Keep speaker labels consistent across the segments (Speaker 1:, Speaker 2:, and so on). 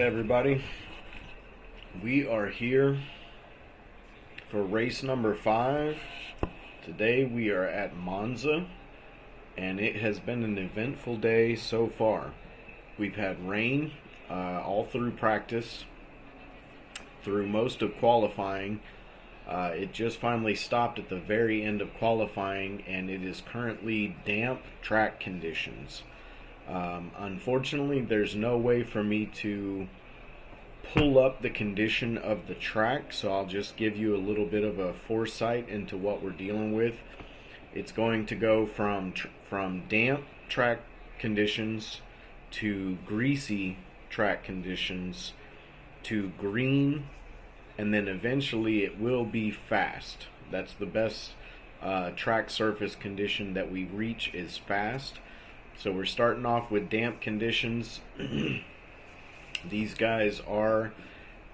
Speaker 1: Alright everybody, we are here for race number 5. Today we are at Monza, and it has been an eventful day so far. We've had rain all through practice, through most of qualifying. It just finally stopped at the very end of qualifying, and it is currently damp track conditions. Unfortunately, there's no way for me to pull up the condition of the track, so I'll just give you a little bit of a foresight into what we're dealing with. It's going to go from damp track conditions to greasy track conditions to green, and then eventually it will be fast. That's the best track surface condition that we reach, is fast. So we're starting off with damp conditions. These guys are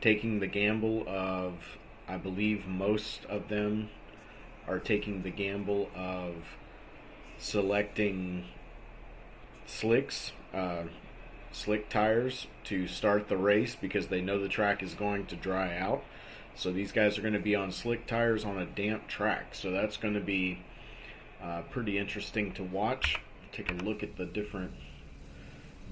Speaker 1: taking the gamble of, I believe most of them are taking the gamble of selecting slick tires to start the race because they know the track is going to dry out. So these guys are going to be on slick tires on a damp track. So that's going to be pretty interesting to watch. Take a look at the different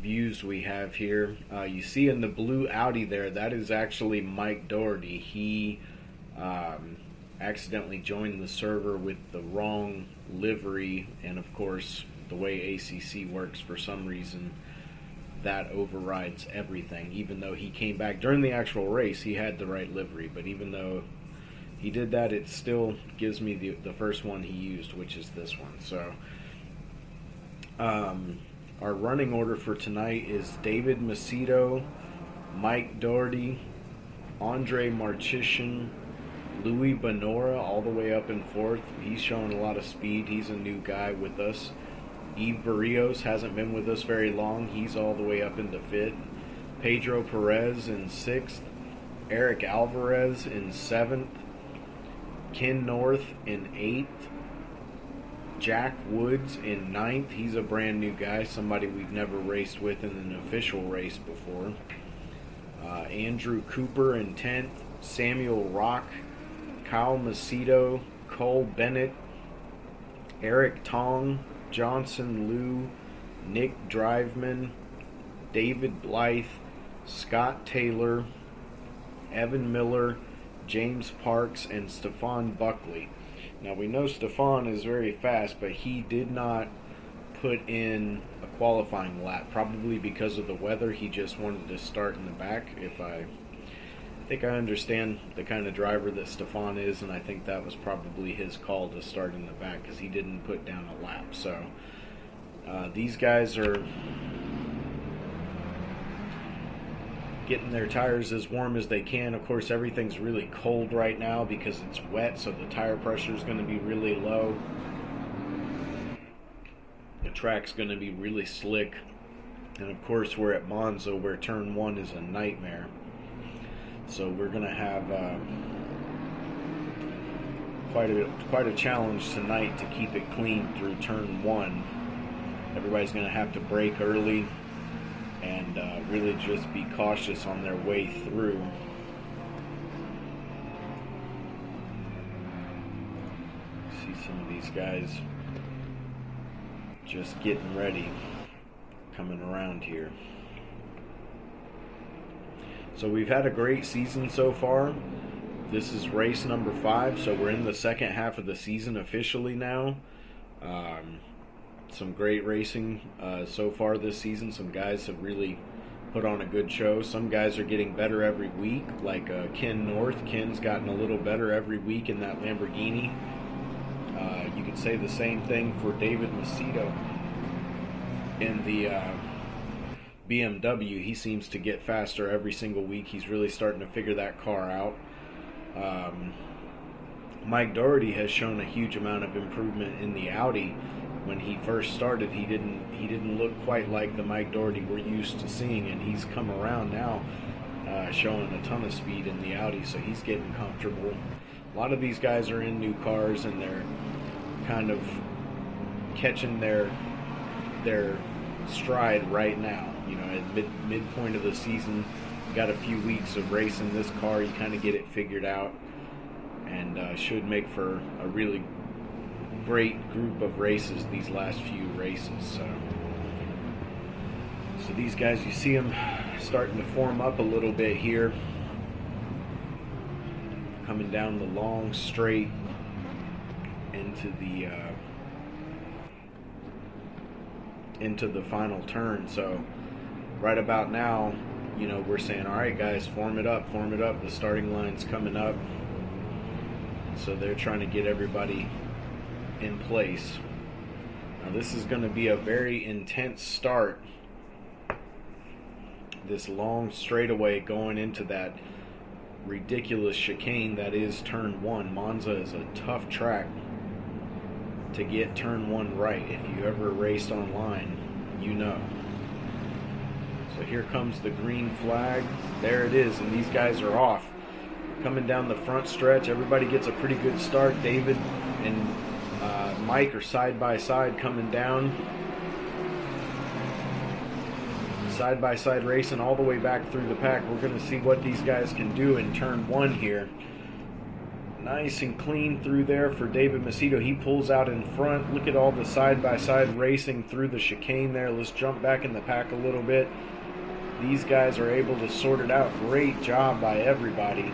Speaker 1: views we have here. You see in the blue Audi there, that is actually Mike Doherty. He accidentally joined the server with the wrong livery, and of course the way ACC works, for some reason that overrides everything. Even though he came back during the actual race, he had the right livery, but even though he did that, it still gives me the first one he used, which is this one. So our running order for tonight is David Macedo, Mike Doherty, Andre Marcheshin, Louis Bonora all the way up in fourth. He's showing a lot of speed. He's a new guy with us. Yves Barrios hasn't been with us very long. He's all the way up into fifth. Pedro Perez in sixth. Eric Alvarez in seventh. Ken North in eighth. Jack Woods in ninth. He's a brand new guy, somebody we've never raced with in an official race before. Andrew Cooper in 10th. Samuel Rock, Kyle Macedo, Cole Bennett, Eric Tong, Johnson Liu, Nick Driveman, David Blythe, Scott Taylor, Evan Miller, James Parks, and Stefan Buckley. Now we know Stefan is very fast, but he did not put in a qualifying lap, probably because of the weather. He just wanted to start in the back. I think I understand the kind of driver that Stefan is, and I think that was probably his call to start in the back because he didn't put down a lap. So these guys are getting their tires as warm as they can. Of course, everything's really cold right now because it's wet, so the tire pressure is going to be really low. The track's going to be really slick. And of course, we're at Monza, where turn 1 is a nightmare. So we're going to have quite a challenge tonight to keep it clean through turn 1. Everybody's going to have to brake early and really just be cautious on their way through. See some of these guys just getting ready, coming around here. So we've had a great season so far. This is race number 5, so we're in the second half of the season officially now. Some great racing so far this season. Some guys have really put on a good show. Some guys are getting better every week, like Ken North. Ken's gotten a little better every week in that Lamborghini. You could say the same thing for David Macedo in the BMW. He seems to get faster every single week. He's really starting to figure that car out. Mike Doherty has shown a huge amount of improvement in the Audi. When he first started, he didn't look quite like the Mike Doherty we're used to seeing, and he's come around now, showing a ton of speed in the Audi, so he's getting comfortable. A lot of these guys are in new cars, and they're kind of catching their stride right now. You know, at midpoint of the season, got a few weeks of racing this car, you kind of get it figured out, and should make for a really great group of races these last few races. So these guys, you see them starting to form up a little bit here, coming down the long straight into the final turn. So right about now, you know, we're saying, all right guys, form it up, the starting line's coming up. So they're trying to get everybody in place. Now this is going to be a very intense start, this long straightaway going into that ridiculous chicane that is turn 1. Monza is a tough track to get turn 1 right. If you ever raced online, you know. So here comes the green flag. There it is, and these guys are off. Coming down the front stretch, everybody gets a pretty good start. David and Mike are side by side coming down. Side by side racing all the way back through the pack. We're going to see what these guys can do in turn 1 here. Nice and clean through there for David Macedo. He pulls out in front. Look at all the side by side racing through the chicane there. Let's jump back in the pack a little bit. These guys are able to sort it out. Great job by everybody.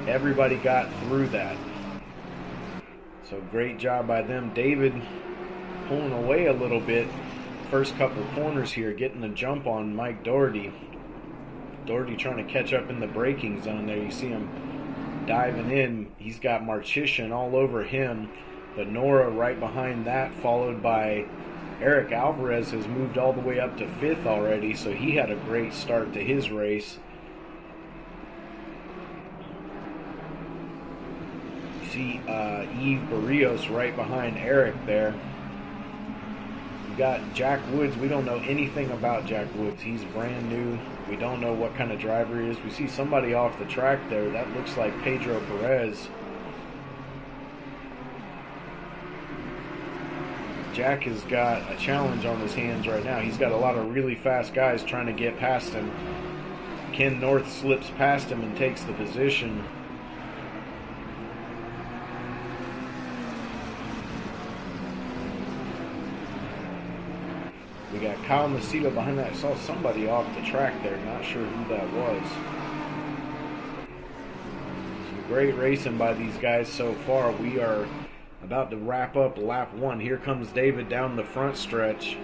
Speaker 1: Everybody got through that. So great job by them. David pulling away a little bit. First couple corners here, getting the jump on Mike Doherty. Doherty trying to catch up in the braking zone there. You see him diving in. He's got Marchician all over him. But Nora right behind that, followed by Eric Alvarez, has moved all the way up to 5th already, so he had a great start to his race. You see Yves Barrios right behind Eric there. Got Jack Woods. We don't know anything about Jack Woods. He's brand new. We don't know what kind of driver he is. We see somebody off the track there. That looks like Pedro Perez. Jack has got a challenge on his hands right now. He's got a lot of really fast guys trying to get past him. Ken North slips past him and takes the position. We got Kyle Macedo behind that. I saw somebody off the track there. Not sure who that was. Some great racing by these guys so far. We are about to wrap up lap 1. Here comes David down the front stretch.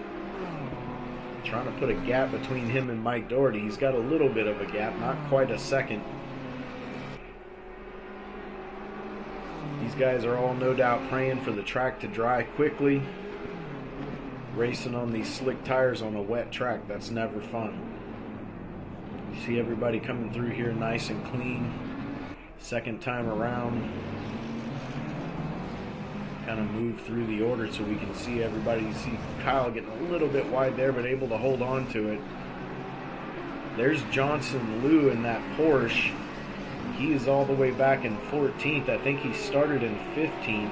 Speaker 1: Trying to put a gap between him and Mike Doherty. He's got a little bit of a gap, not quite a second. These guys are all no doubt praying for the track to dry quickly. Racing on these slick tires on a wet track, that's never fun. You see everybody coming through here nice and clean. Second time around. Kind of move through the order so we can see everybody. You see Kyle getting a little bit wide there, but able to hold on to it. There's Johnson Liu in that Porsche. He is all the way back in 14th. I think he started in 15th.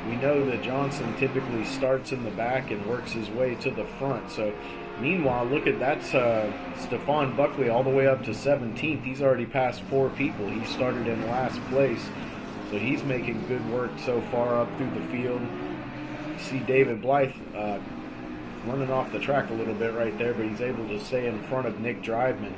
Speaker 1: We know that Johnson typically starts in the back and works his way to the front. So, meanwhile, look at that's Stefan Buckley all the way up to 17th. He's already passed 4 people. He started in last place. So he's making good work so far up through the field. You see David Blythe running off the track a little bit right there, but he's able to stay in front of Nick Driveman.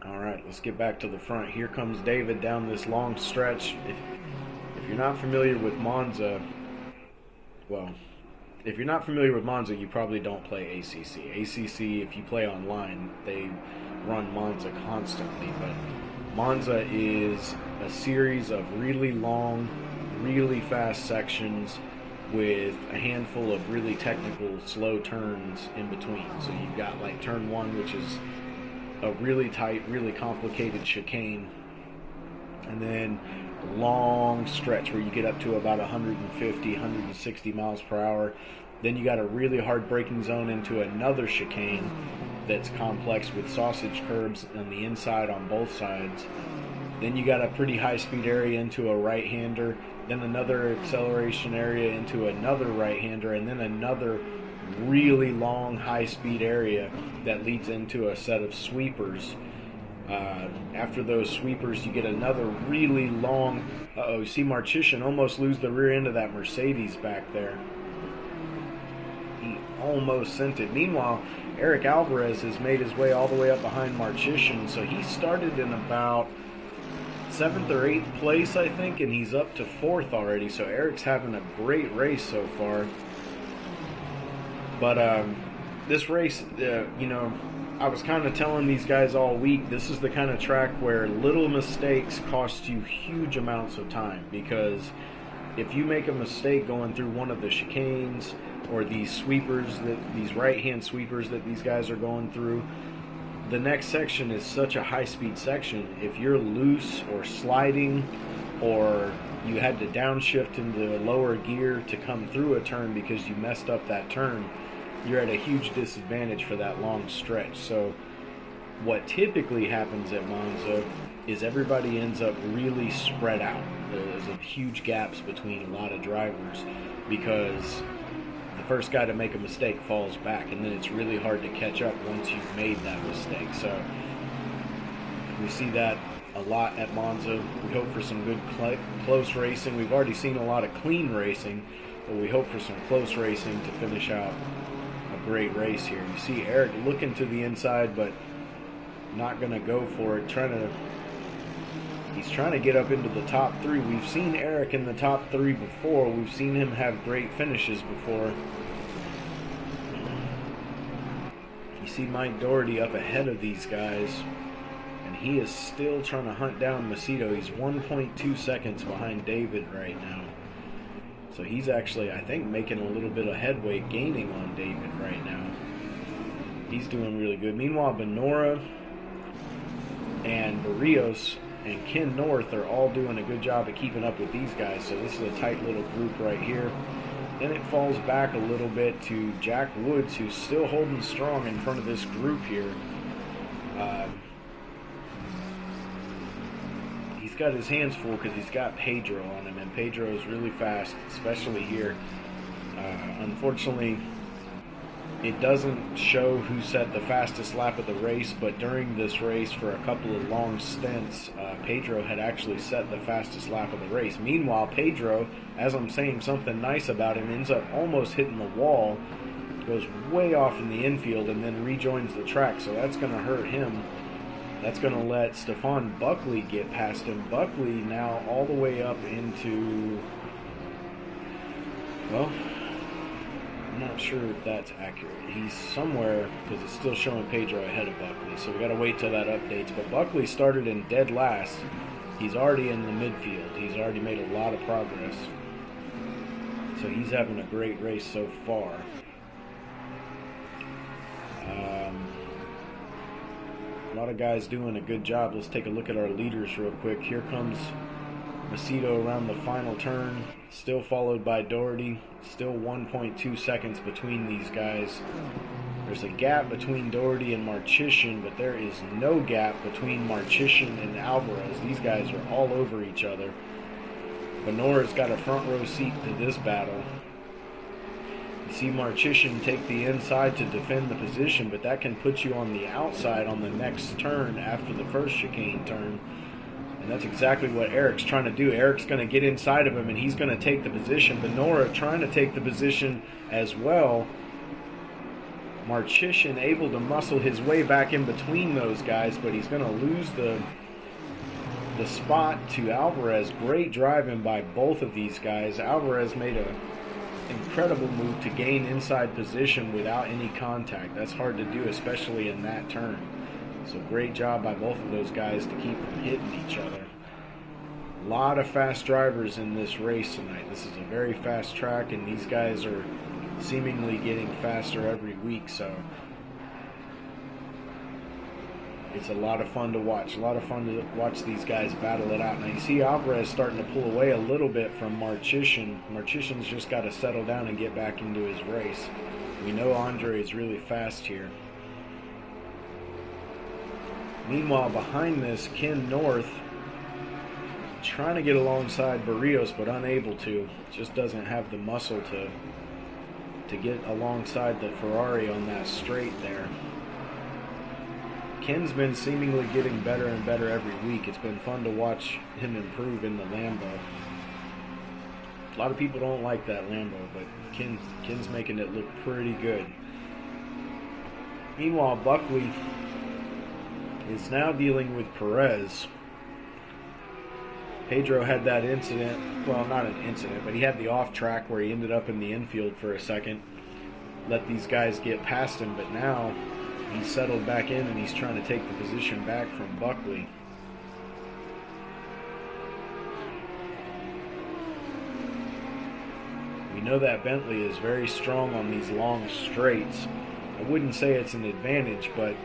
Speaker 1: Alright, let's get back to the front. Here comes David down this long stretch. If you're not familiar with Monza, well, if you're not familiar with Monza, you probably don't play ACC. ACC, if you play online, they run Monza constantly. But Monza is a series of really long, really fast sections with a handful of really technical slow turns in between. So you've got like turn 1, which is a really tight, really complicated chicane, and then a long stretch where you get up to about 150, 160 miles per hour. Then you got a really hard braking zone into another chicane that's complex with sausage curbs on the inside on both sides. Then you got a pretty high speed area into a right-hander. then another acceleration area into another right-hander, and then another really long high-speed area that leads into a set of sweepers. After those sweepers, you get another really long... you see Marcheshin almost lose the rear end of that Mercedes back there. He almost sent it. Meanwhile, Eric Alvarez has made his way all the way up behind Marcheshin, so he started in about 7th or 8th place, I think, and he's up to 4th already, so Eric's having a great race so far. But this race, I was kind of telling these guys all week, this is the kind of track where little mistakes cost you huge amounts of time, because if you make a mistake going through one of the chicanes or these sweepers, these right-hand sweepers that these guys are going through, the next section is such a high-speed section. If you're loose or sliding, or you had to downshift into a lower gear to come through a turn because you messed up that turn, you're at a huge disadvantage for that long stretch. So what typically happens at Monza is everybody ends up really spread out. There's huge gaps between a lot of drivers because the first guy to make a mistake falls back, and then it's really hard to catch up once you've made that mistake. So we see that a lot at Monza. We hope for some good close racing. We've already seen a lot of clean racing, but we hope for some close racing to finish out a great race here. You see Eric looking to the inside, but not going to go for it. He's trying to get up into the top 3. We've seen Eric in the top 3 before. We've seen him have great finishes before. You see Mike Doherty up ahead of these guys, and he is still trying to hunt down Macedo. He's 1.2 seconds behind David right now. So he's actually, I think, making a little bit of headway, gaining on David right now. He's doing really good. Meanwhile, Benora and Barrios and Ken North are all doing a good job at keeping up with these guys. So this is a tight little group right here. Then it falls back a little bit to Jack Woods, who's still holding strong in front of this group here. He's got his hands full because he's got Pedro on him, and Pedro is really fast, especially here. Unfortunately, it doesn't show who set the fastest lap of the race, but during this race, for a couple of long stints, Pedro had actually set the fastest lap of the race. Meanwhile, Pedro, as I'm saying something nice about him, ends up almost hitting the wall, goes way off in the infield, and then rejoins the track, so that's going to hurt him. That's going to let Stefan Buckley get past him. Buckley now all the way up into, well, I'm not sure if that's accurate. He's somewhere, because it's still showing Pedro ahead of Buckley, so we got to wait till that updates. But Buckley started in dead last. He's already in the midfield. He's already made a lot of progress. So he's having a great race so far. A lot of guys doing a good job. Let's take a look at our leaders real quick. Here comes Macedo around the final turn, still followed by Doherty. Still 1.2 seconds between these guys. There's a gap between Doherty and Marcheshin, but there is no gap between Marcheshin and Alvarez. These guys are all over each other. Benora's got a front row seat to this battle. You see Marcheshin take the inside to defend the position, but that can put you on the outside on the next turn after the first chicane turn. And that's exactly what Eric's trying to do. Eric's going to get inside of him, and he's going to take the position. Benora trying to take the position as well. Marcheshin able to muscle his way back in between those guys, but he's going to lose the spot to Alvarez. Great driving by both of these guys. Alvarez made an incredible move to gain inside position without any contact. That's hard to do, especially in that turn. So great job by both of those guys to keep from hitting each other. A lot of fast drivers in this race tonight. This is a very fast track, and these guys are seemingly getting faster every week. So it's a lot of fun to watch. A lot of fun to watch these guys battle it out. Now you see Alvarez starting to pull away a little bit from Marcheshin. Marchishin's just got to settle down and get back into his race. We know Andre is really fast here. Meanwhile, behind this, Ken North trying to get alongside Barrios, but unable to. Just doesn't have the muscle to get alongside the Ferrari on that straight there. Ken's been seemingly getting better and better every week. It's been fun to watch him improve in the Lambo. A lot of people don't like that Lambo, but Ken's making it look pretty good. Meanwhile, Buckley is now dealing with Perez. Pedro had that incident, well, not an incident, but he had the off track where he ended up in the infield for a second. Let these guys get past him, but now he's settled back in and he's trying to take the position back from Buckley. We know that Bentley is very strong on these long straights. I wouldn't say it's an advantage, but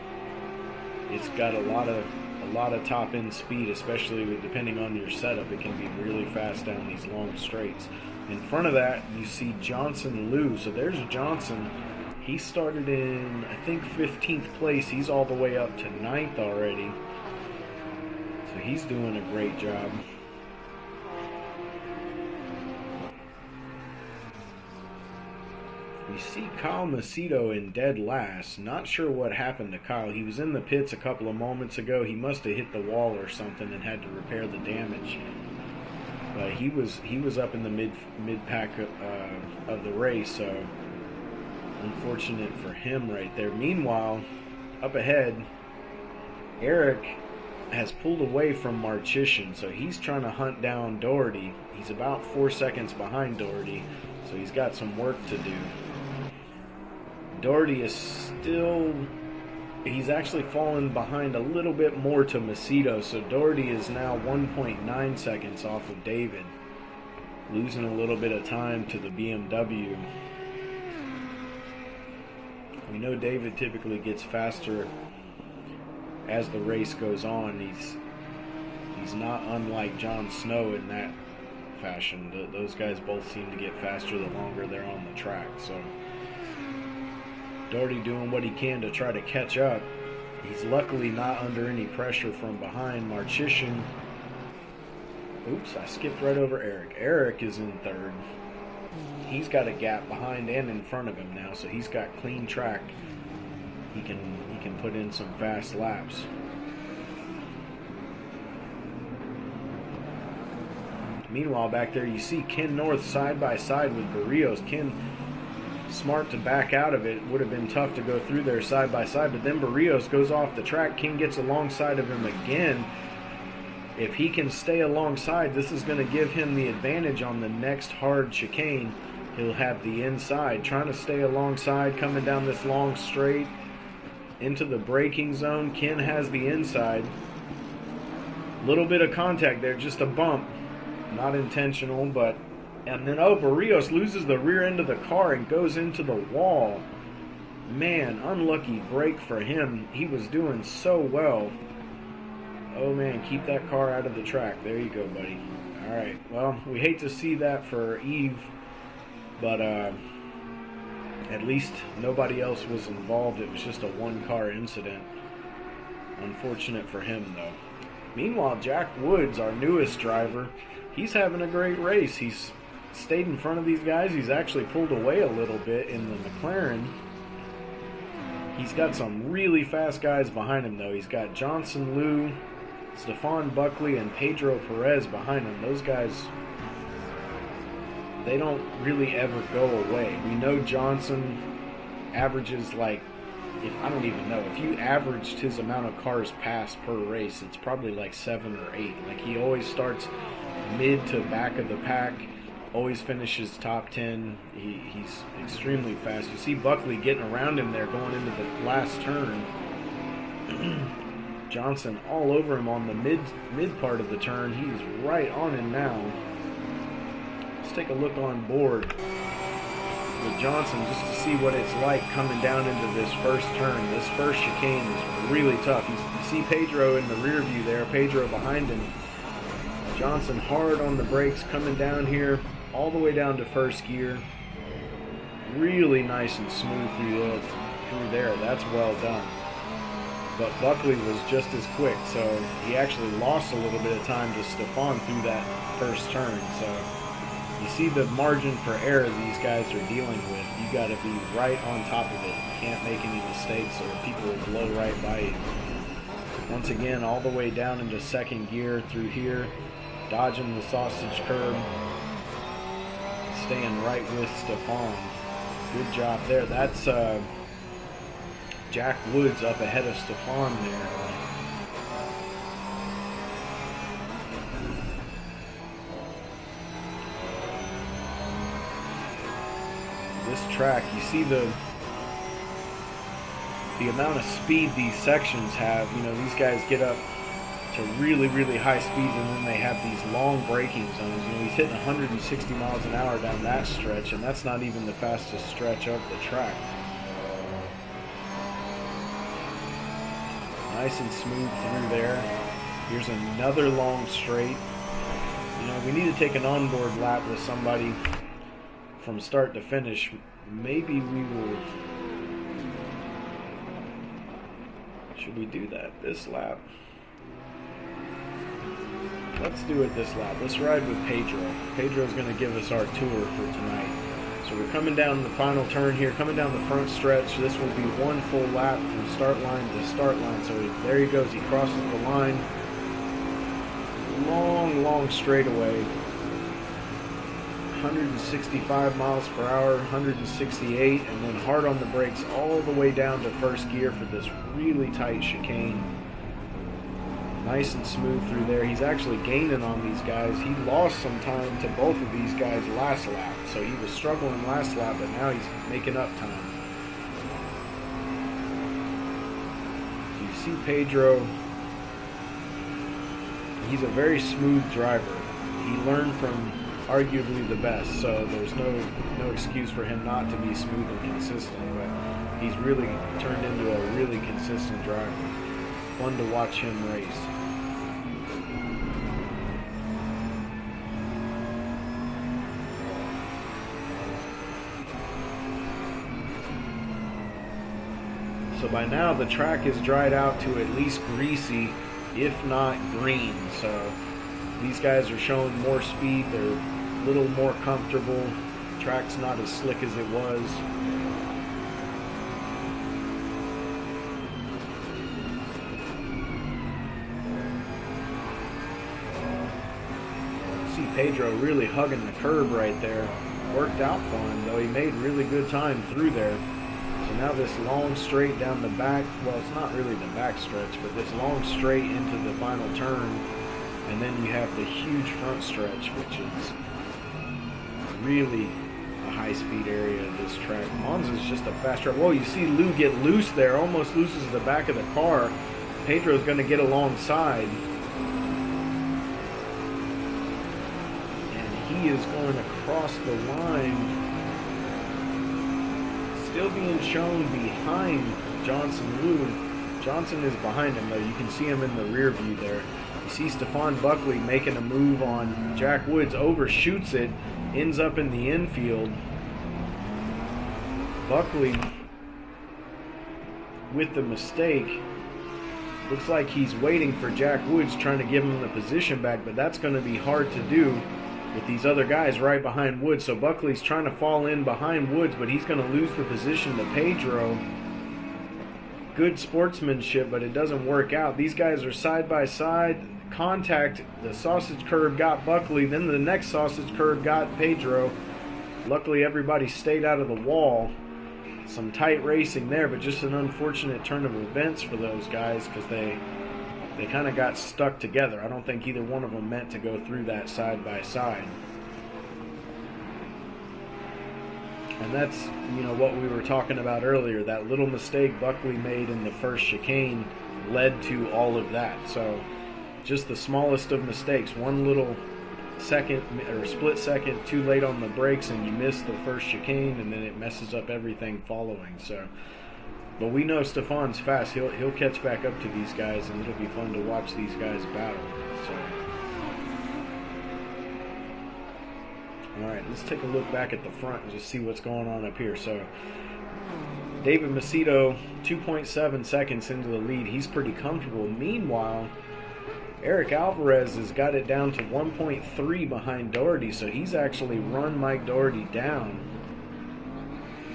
Speaker 1: it's got a lot of top end speed, especially depending on your setup. It can be really fast down these long straights. In front of that, you see Johnson Liu. So there's Johnson. He started in, I think, 15th place. He's all the way up to 9th already. So he's doing a great job. We see Kyle Macedo in dead last. Not sure what happened to Kyle. He was in the pits a couple of moments ago. He must have hit the wall or something and had to repair the damage. But he was up in the mid pack of the race, so unfortunate for him right there. Meanwhile, up ahead, Eric has pulled away from Marchician, so he's trying to hunt down Doherty. He's about 4 seconds behind Doherty, so he's got some work to do. Doherty is still, he's actually fallen behind a little bit more to Macedo, so Doherty is now 1.9 seconds off of David, losing a little bit of time to the BMW. We know David typically gets faster as the race goes on. He's not unlike Jon Snow in that fashion. Those guys both seem to get faster the longer they're on the track. So Doherty doing what he can to try to catch up. He's luckily not under any pressure from behind. Marchician. Oops, I skipped right over Eric. Eric is in third. He's got a gap behind and in front of him now, so he's got clean track. He can put in some fast laps. Meanwhile, back there you see Ken North side by side with Barrios. Ken smart to back out of it. Would have been tough to go through there side by side, but then Barrios goes off the track. Ken gets alongside of him again. If he can stay alongside, this is going to give him the advantage on the next hard chicane. He'll have the inside, trying to stay alongside, coming down this long straight into the braking zone. Ken has the inside. Little bit of contact there, just a bump. Not intentional, but... And then, Barrios loses the rear end of the car and goes into the wall. Man, unlucky break for him. He was doing so well. Oh man, keep that car out of the track. There you go, buddy. Alright, well, we hate to see that for Eve, but at least nobody else was involved. It was just a one-car incident. Unfortunate for him, though. Meanwhile, Jack Woods, our newest driver, he's having a great race. He's stayed in front of these guys. He's actually pulled away a little bit in the McLaren. He's got some really fast guys behind him, though. He's got Johnson Liu, Stefan Buckley, and Pedro Perez behind him. Those guys, they don't really ever go away. We know Johnson averages I don't even know. If you averaged his amount of cars passed per race, it's probably like 7 or 8. He always starts mid to back of the pack, always finishes top 10. He's extremely fast. You see Buckley getting around him there going into the last turn. Johnson all over him on the mid part of the turn. He's right on him now. Let's take a look on board with Johnson just to see what it's like coming down into this first turn. This first chicane is really tough. You see Pedro in the rear view there, Pedro behind him. Johnson hard on the brakes coming down here, all the way down to first gear. Really nice and smooth through there. That's well done. but Buckley was just as quick, so he actually lost a little bit of time to Stefan through that first turn. So you see the margin for error these guys are dealing with. You got to be right on top of it. You can't make any mistakes or people will blow right by you. Once again, all the way down into second gear through here, dodging the sausage curb, staying right with Stefan. Good job there. That's Jack Woods up ahead of Stefan there. This track, you see the amount of speed these sections have. You know, these guys get up to really, really high speeds, and then they have these long braking zones. You know, he's hitting 160 miles an hour down that stretch, and that's not even the fastest stretch of the track. Nice and smooth through there. Here's another long straight. You know, we need to take an onboard lap with somebody from start to finish. Maybe we will. Should we do that this lap? Let's do it this lap. Let's ride with Pedro. Pedro's going to give us our tour for tonight. So we're coming down the final turn here, coming down the front stretch. This will be one full lap from start line to start line. So there he goes. He crosses the line. Long, long straightaway. 165 miles per hour, 168, and then hard on the brakes all the way down to first gear for this really tight chicane. Nice and smooth through there. He's actually gaining on these guys. He lost some time to both of these guys last lap, so he was struggling last lap, but now he's making up time. You see Pedro, he's a very smooth driver. He learned from arguably the best, so there's no excuse for him not to be smooth and consistent, but he's really turned into a really consistent driver. Fun to watch him race. So by now the track is dried out to at least greasy, if not green, so these guys are showing more speed. They're a little more comfortable. The track's not as slick as it was. See Pedro really hugging the curb right there. Worked out for him, though. He made really good time through there. So now this long straight down the back, well, it's not really the back stretch, but this long straight into the final turn. And then you have the huge front stretch, which is really a high-speed area of this track. Monza's just a fast track. Whoa, you see Lou get loose there, almost loses the back of the car. Pedro's going to get alongside. And he is going across the line. Still being shown behind Johnson Lou. Johnson is behind him, though. You can see him in the rear view there. You see Stefan Buckley making a move on Jack Woods, overshoots it, ends up in the infield. Buckley, with the mistake, looks like he's waiting for Jack Woods, trying to give him the position back, but that's going to be hard to do with these other guys right behind Woods. So Buckley's trying to fall in behind Woods, but he's going to lose the position to Pedro. Good sportsmanship, but it doesn't work out. These guys are side by side. Contact. The sausage curb got Buckley, then the next sausage curb got Pedro. Luckily everybody stayed out of the wall. Some tight racing there, but just an unfortunate turn of events for those guys because they kind of got stuck together. I don't think either one of them meant to go through that side by side. And that's, what we were talking about earlier. That little mistake Buckley made in the first chicane led to all of that. So just the smallest of mistakes. One little second or split second too late on the brakes and you miss the first chicane, and then it messes up everything following. So, but we know Stefan's fast. He'll catch back up to these guys, and it'll be fun to watch these guys battle. So, all right, let's take a look back at the front and just see what's going on up here. So David Macedo, 2.7 seconds into the lead. He's pretty comfortable. Meanwhile, Eric Alvarez has got it down to 1.3 behind Doherty, so he's actually run Mike Doherty down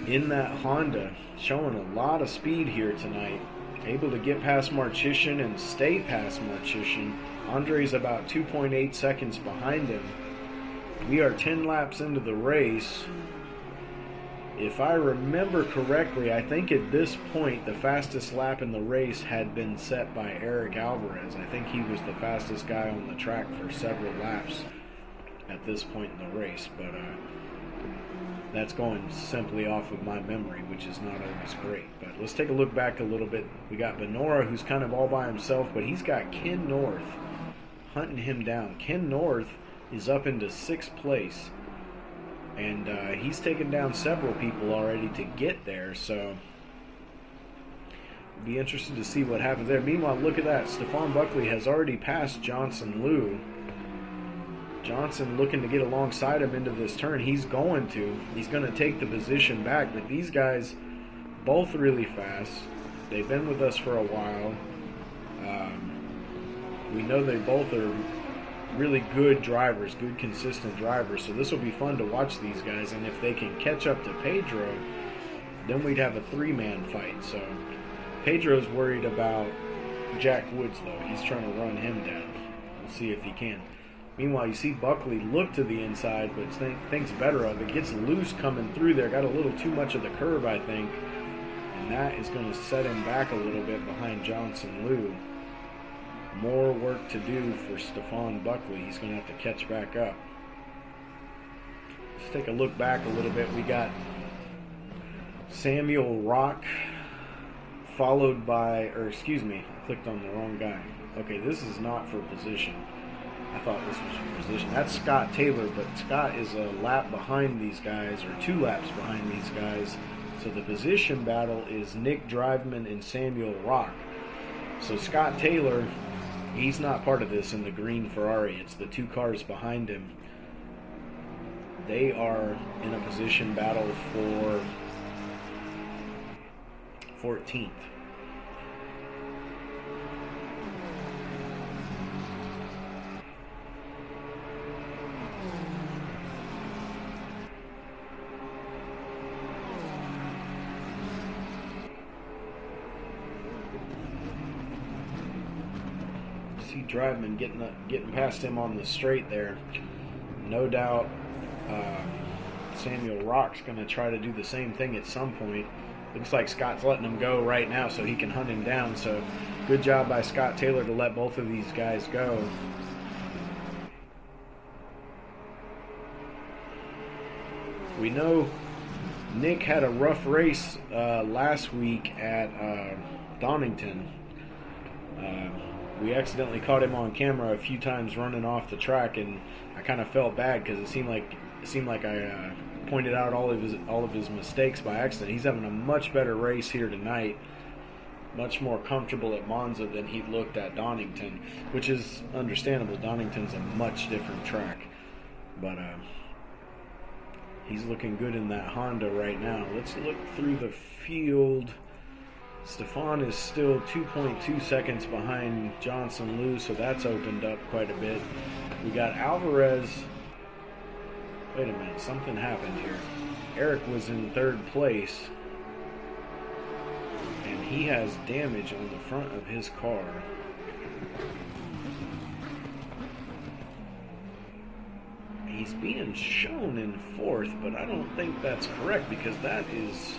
Speaker 1: in that Honda, showing a lot of speed here tonight. Able to get past Marchician and stay past Marchician. Andre's about 2.8 seconds behind him. We are 10 laps into the race. If I remember correctly, I think at this point the fastest lap in the race had been set by Eric Alvarez. I think he was the fastest guy on the track for several laps at this point in the race, but that's going simply off of my memory, which is not always great. But let's take a look back a little bit. We got Benora, who's kind of all by himself, but he's got Ken North hunting him down. Ken North is up into 6th place. And he's taken down several people already to get there, so be interested to see what happens there. Meanwhile, look at that. Stefan Buckley has already passed Johnson Liu. Johnson looking to get alongside him into this turn. He's going to take the position back, but these guys both really fast. They've been with us for a while. We know they both are really good drivers, good consistent drivers, so this will be fun to watch these guys. And if they can catch up to Pedro, then we'd have a 3-man fight. So Pedro's worried about Jack Woods, though. He's trying to run him down. We'll see if he can. Meanwhile, you see Buckley look to the inside, but thinks better of it. Gets loose coming through there. Got a little too much of the curve, I think, and that is going to set him back a little bit behind Johnson Liu. More work to do for Stefan Buckley. He's going to have to catch back up. Let's take a look back a little bit. We got Samuel Rock, followed by, I clicked on the wrong guy. Okay, this is not for position. I thought this was for position. That's Scott Taylor, but Scott is a lap behind these guys, or 2 laps behind these guys. So the position battle is Nick Driveman and Samuel Rock. So Scott Taylor, he's not part of this in the green Ferrari. It's the 2 cars behind him. They are in a position battle for 14th. See Driveman getting past him on the straight there. No doubt Samuel Rock's going to try to do the same thing at some point. Looks like Scott's letting him go right now so he can hunt him down. So good job by Scott Taylor to let both of these guys go. We know Nick had a rough race last week at Donington. We accidentally caught him on camera a few times running off the track, and I kind of felt bad because it seemed like I pointed out all of his mistakes by accident. He's having a much better race here tonight, much more comfortable at Monza than he looked at Donington, which is understandable. Donington's a much different track, but he's looking good in that Honda right now. Let's look through the field. Stefan is still 2.2 seconds behind Johnson Liu, so that's opened up quite a bit. We got Alvarez. Wait a minute, something happened here. Eric was in 3rd place, and he has damage on the front of his car. He's being shown in 4th, but I don't think that's correct because that is...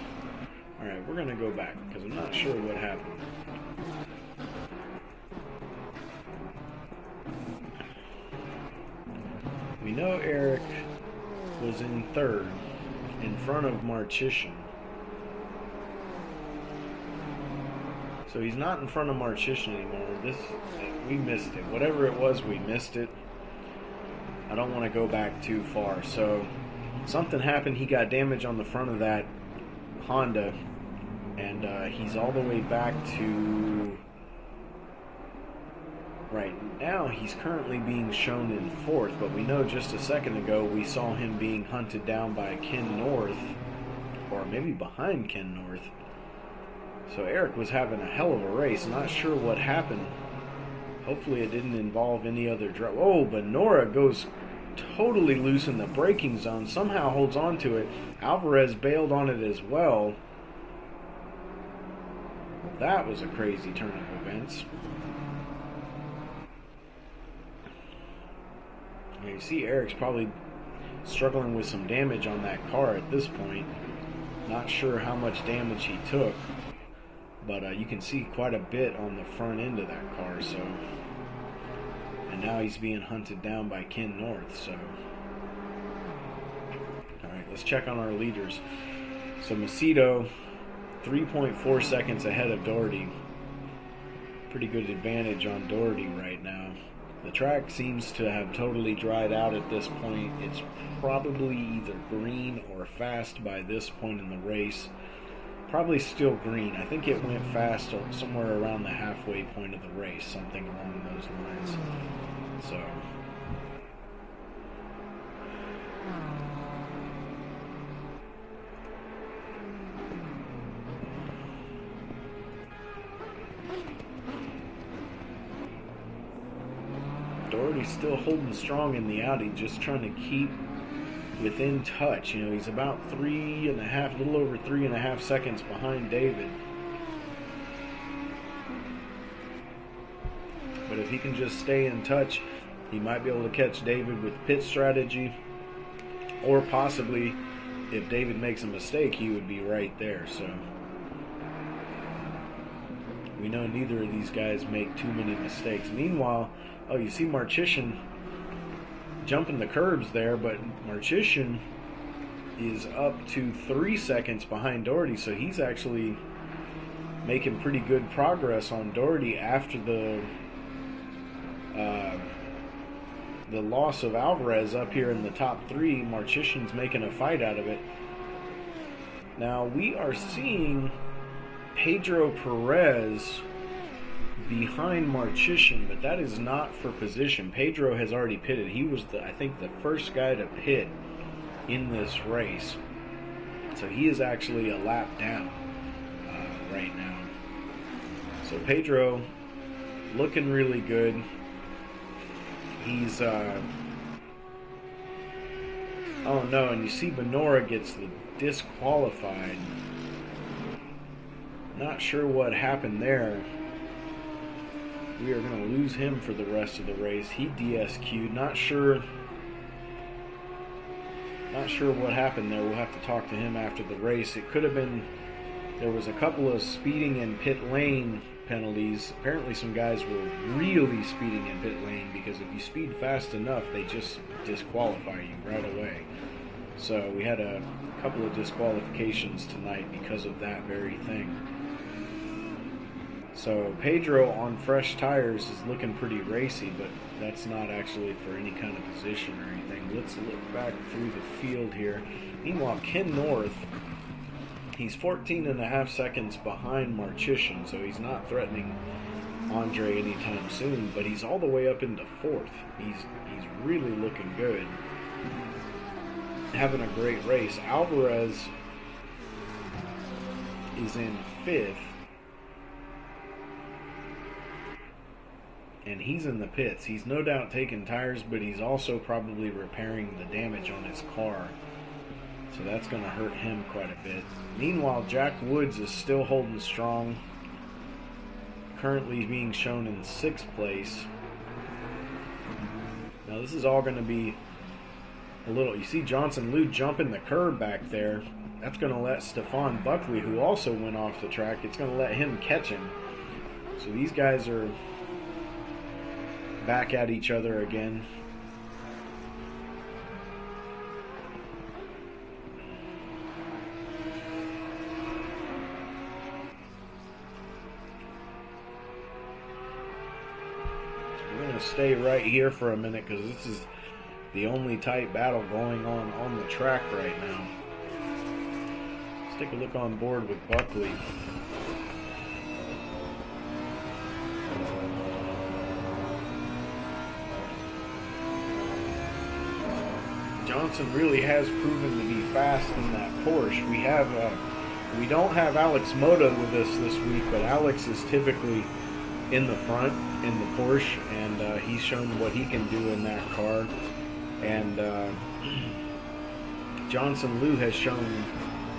Speaker 1: Alright, we're going to go back because I'm not sure what happened. We know Eric was in 3rd in front of Marchician. So he's not in front of Marchician anymore. We missed it. Whatever it was, we missed it. I don't want to go back too far. So something happened. He got damage on the front of that Honda, and he's all the way back to right now. He's currently being shown in 4th, but we know just a second ago we saw him being hunted down by Ken North, or maybe behind Ken North. So Eric was having a hell of a race. Not sure what happened. Hopefully it didn't involve any other drive. Oh, but Nora goes totally loose in the braking zone. Somehow holds on to it. Alvarez bailed on it as well. That was a crazy turn of events. Now you see Eric's probably struggling with some damage on that car at this point. Not sure how much damage he took, but you can see quite a bit on the front end of that car. So, and now he's being hunted down by Ken North. So, all right, let's check on our leaders. So Macedo, 3.4 seconds ahead of Doherty. Pretty good advantage on Doherty right now. The track seems to have totally dried out at this point. It's probably either green or fast by this point in the race. Probably still green. I think it went fast somewhere around the halfway point of the race, something along those lines. So, Doherty's still holding strong in the Audi, just trying to keep within touch. You know, he's about 3.5, a little over 3.5 seconds behind David. But if he can just stay in touch, he might be able to catch David with pit strategy, or possibly if David makes a mistake, he would be right there. So we know neither of these guys make too many mistakes. Meanwhile, oh, you see Marchician jumping the curbs there, but Marchician is up to 3 seconds behind Doherty, so he's actually making pretty good progress on Doherty after the loss of Alvarez up here in the top three. Marchician's making a fight out of it. Now we are seeing Pedro Perez behind Marchician, but that is not for position. Pedro has already pitted. He was, I think, the first guy to pit in this race. So he is actually a lap down right now. So Pedro looking really good. He's, oh no, and you see Benora gets disqualified. Not sure what happened there. We are going to lose him for the rest of the race. He DSQ'd. Not sure what happened there. We'll have to talk to him after the race. It could have been, there was a couple of speeding in pit lane penalties. Apparently some guys were really speeding in pit lane, because if you speed fast enough, they just disqualify you right away. So we had a couple of disqualifications tonight because of that very thing. So Pedro on fresh tires is looking pretty racy, but that's not actually for any kind of position or anything. Let's look back through the field here. Meanwhile, Ken North, he's 14.5 seconds behind Marchician, so he's not threatening Andre anytime soon, but he's all the way up into fourth. He's really looking good. Having a great race. Alvarez is in fifth, and he's in the pits. He's no doubt taking tires, but he's also probably repairing the damage on his car. So that's going to hurt him quite a bit. Meanwhile, Jack Woods is still holding strong. Currently being shown in 6th place. Now this is all going to be a little... You see Johnson Liu jumping the curb back there. That's going to let Stefan Buckley, who also went off the track, it's going to let him catch him. So these guys are back at each other again. We're going to stay right here for a minute, because this is the only tight battle going on the track right now. Let's take a look on board with Buckley. Johnson really has proven to be fast in that Porsche. We have We don't have Alex Mota with us this week, but Alex is typically in the front in the Porsche, and he's shown what he can do in that car. And Johnson Liu has shown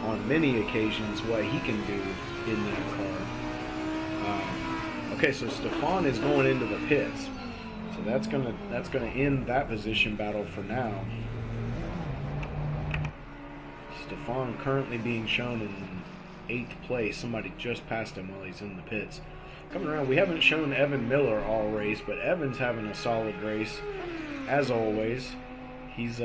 Speaker 1: on many occasions what he can do in that car. Okay, so Stefan is going into the pits, so that's gonna end that position battle for now. Stefan currently being shown in 8th place. Somebody just passed him while he's in the pits. Coming around, we haven't shown Evan Miller all race, but Evan's having a solid race as always. He's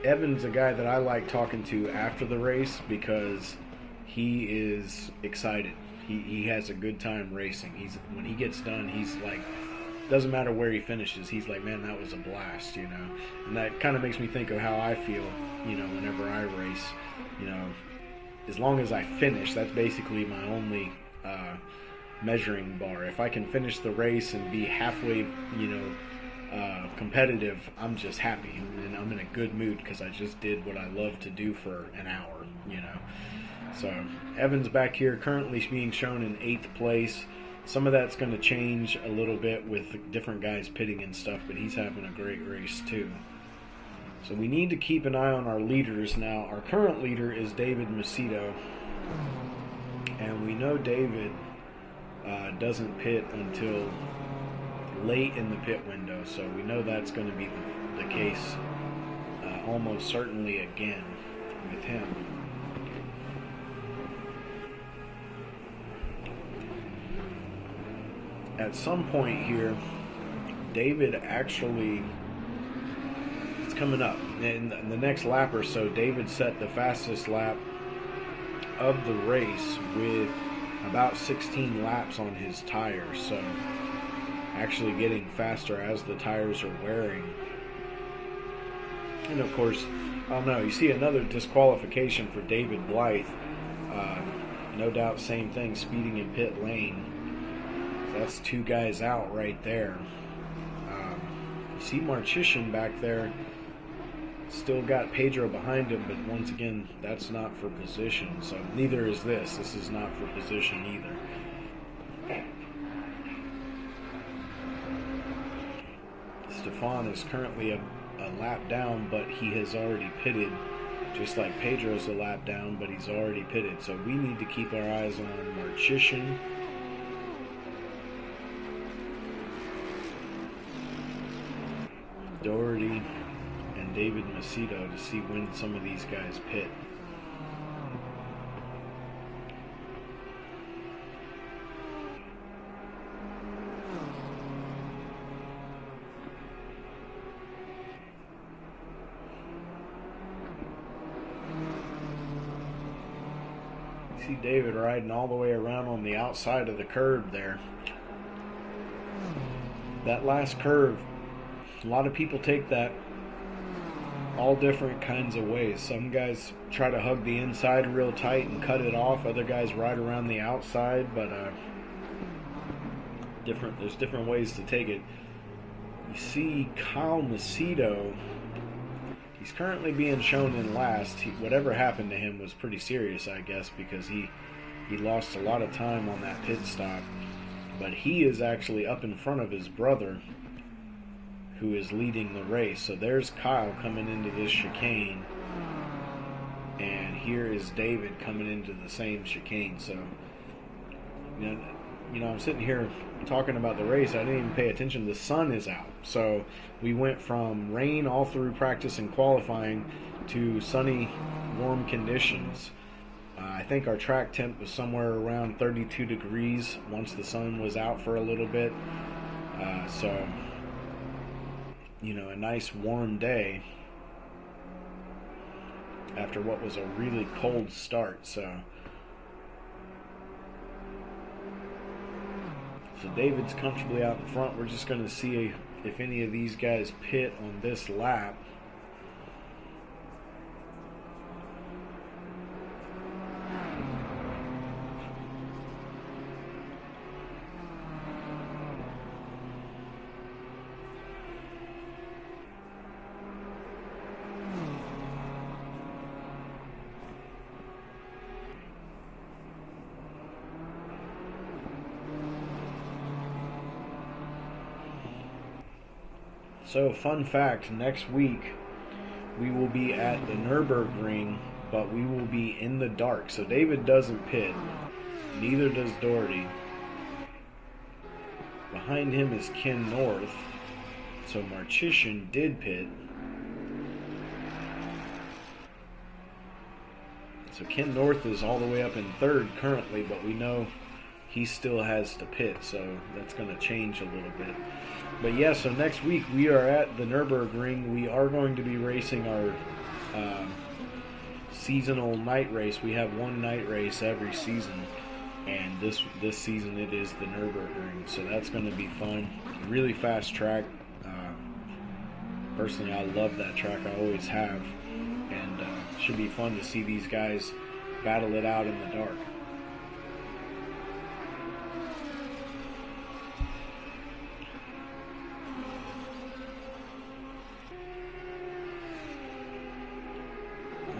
Speaker 1: Evan's a guy that I like talking to after the race because he is excited. He has a good time racing. When he gets done, he's like, doesn't matter where he finishes, he's like, man, that was a blast, you know. And that kind of makes me think of how I feel, you know, whenever I race. You know, as long as I finish, that's basically my only measuring bar. If I can finish the race and be halfway, you know, competitive, I'm just happy and I'm in a good mood because I just did what I love to do for an hour, you know. So Evans back here currently being shown in 8th place. Some of that's going to change a little bit with different guys pitting and stuff, but he's having a great race too. So we need to keep an eye on our leaders now. Our current leader is David Macedo, and we know David doesn't pit until late in the pit window, so we know that's going to be the case almost certainly again with him. At some point here, David actually, it's coming up. In the next lap or so, David set the fastest lap of the race with about 16 laps on his tires. So actually getting faster as the tires are wearing. And of course, oh no, you see another disqualification for David Blythe. No doubt same thing, speeding in pit lane. That's 2 guys out right there. You see Marchician back there. Still got Pedro behind him, but once again, that's not for position. So neither is this. This is not for position either. Stefan is currently a lap down, but he has already pitted. Just like Pedro's a lap down, but he's already pitted. So we need to keep our eyes on Marchician. Doherty and David Macedo to see when some of these guys pit. You see David riding all the way around on the outside of the curb there. That last curve, a lot of people take that all different kinds of ways. Some guys try to hug the inside real tight and cut it off. Other guys ride around the outside, but there's different ways to take it. You see Kyle Macedo, he's currently being shown in last. Whatever happened to him was pretty serious, I guess, because he lost a lot of time on that pit stop. But he is actually up in front of his brother, who is leading the race. So there's Kyle coming into this chicane, and here is David coming into the same chicane. So you know I'm sitting here talking about the race, I didn't even pay attention. The sun is out, so we went from rain all through practice and qualifying to sunny, warm conditions. I think our track temp was somewhere around 32 degrees once the sun was out for a little bit. So you know, a nice warm day after what was a really cold start. So David's comfortably out in front. We're just going to see if any of these guys pit on this lap. So, fun fact, next week we will be at the Nürburgring, but we will be in the dark. So David doesn't pit. Neither does Doherty. Behind him is Ken North. So Marchician did pit. So Ken North is all the way up in third currently, but we know he still has to pit, so that's going to change a little bit. But yeah, so next week we are at the Nürburgring. We are going to be racing our seasonal night race. We have one night race every season, and this season it is the Nürburgring, so that's going to be fun. Really fast track. Personally, I love that track. I always have, and should be fun to see these guys battle it out in the dark.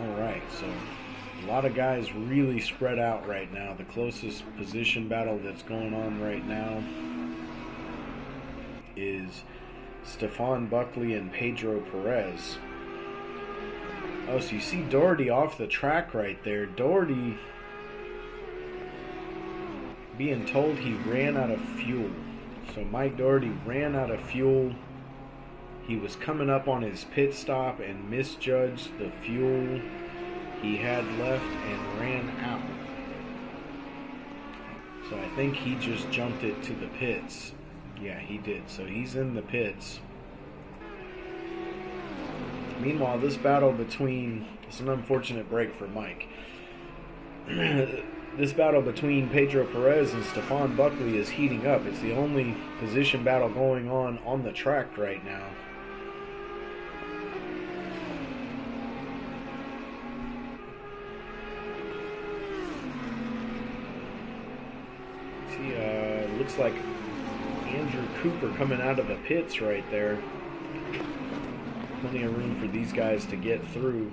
Speaker 1: Alright, so a lot of guys really spread out right now. The closest position battle that's going on right now is Stefan Buckley and Pedro Perez. Oh, so you see Doherty off the track right there. Doherty being told he ran out of fuel. So Mike Doherty ran out of fuel. He was coming up on his pit stop and misjudged the fuel he had left and ran out. So I think he just jumped it to the pits. Yeah, he did. So he's in the pits. Meanwhile, this battle between... It's an unfortunate break for Mike. This battle between Pedro Perez and Stefan Buckley is heating up. It's the only position battle going on the track right now. See, looks like Andrew Cooper coming out of the pits right there. Plenty of room for these guys to get through.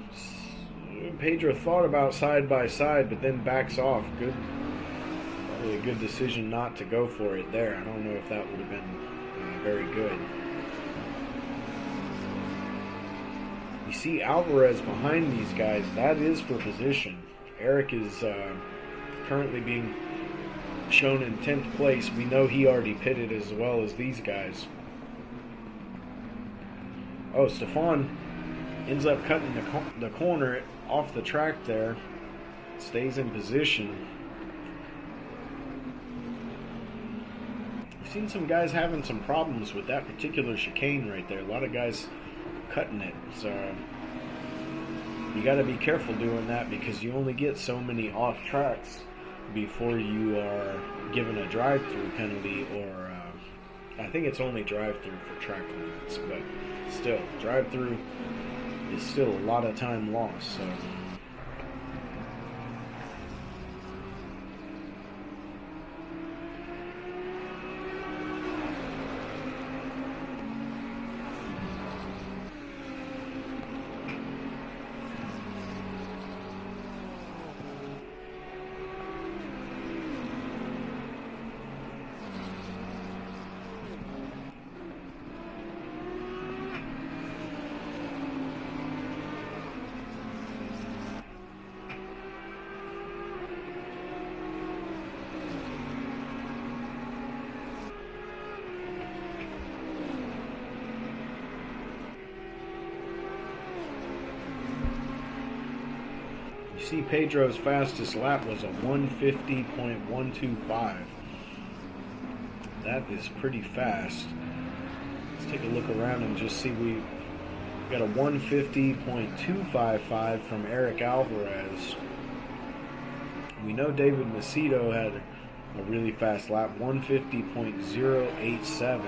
Speaker 1: Pedro thought about side by side, but then backs off. Probably a good decision not to go for it there. I don't know if that would have been very good. You see Alvarez behind these guys. That is for position. Eric is currently being shown in 10th place. We know he already pitted as well as these guys. Oh, Stefan ends up cutting the corner off the track there. Stays in position. I've seen some guys having some problems with that particular chicane right there. A lot of guys cutting it. So you got to be careful doing that because you only get so many off tracks before you are given a drive-through penalty, or I think it's only drive-through for track limits, but still, drive-through is still a lot of time lost. So see Pedro's fastest lap was a 150.125. That is pretty fast. Let's take a look around and just see. We got a 150.255 from Eric Alvarez. We know David Macedo had a really fast lap, 150.087.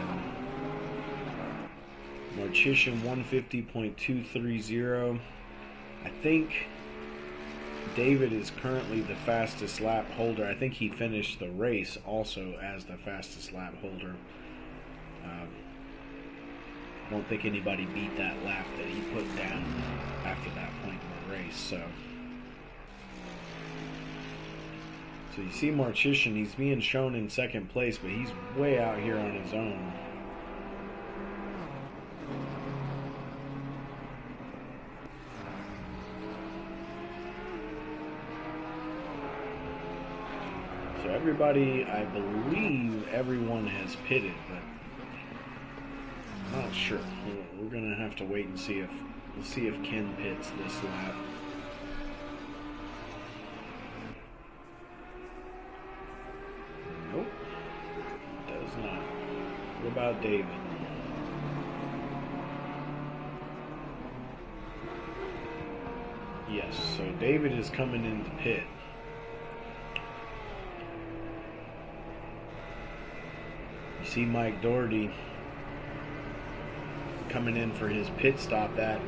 Speaker 1: Marchician 150.230. I think David is currently the fastest lap holder. I think he finished the race also as the fastest lap holder. I don't think anybody beat that lap that he put down after that point in the race. So you see Marchician, he's being shown in second place, but he's way out here on his own. So everybody, I believe everyone has pitted, but I'm not sure. We're gonna have to wait and see if Ken pits this lap. Nope, does not. What about David? Yes, so David is coming into pit. You see Mike Doherty coming in for his pit stop. That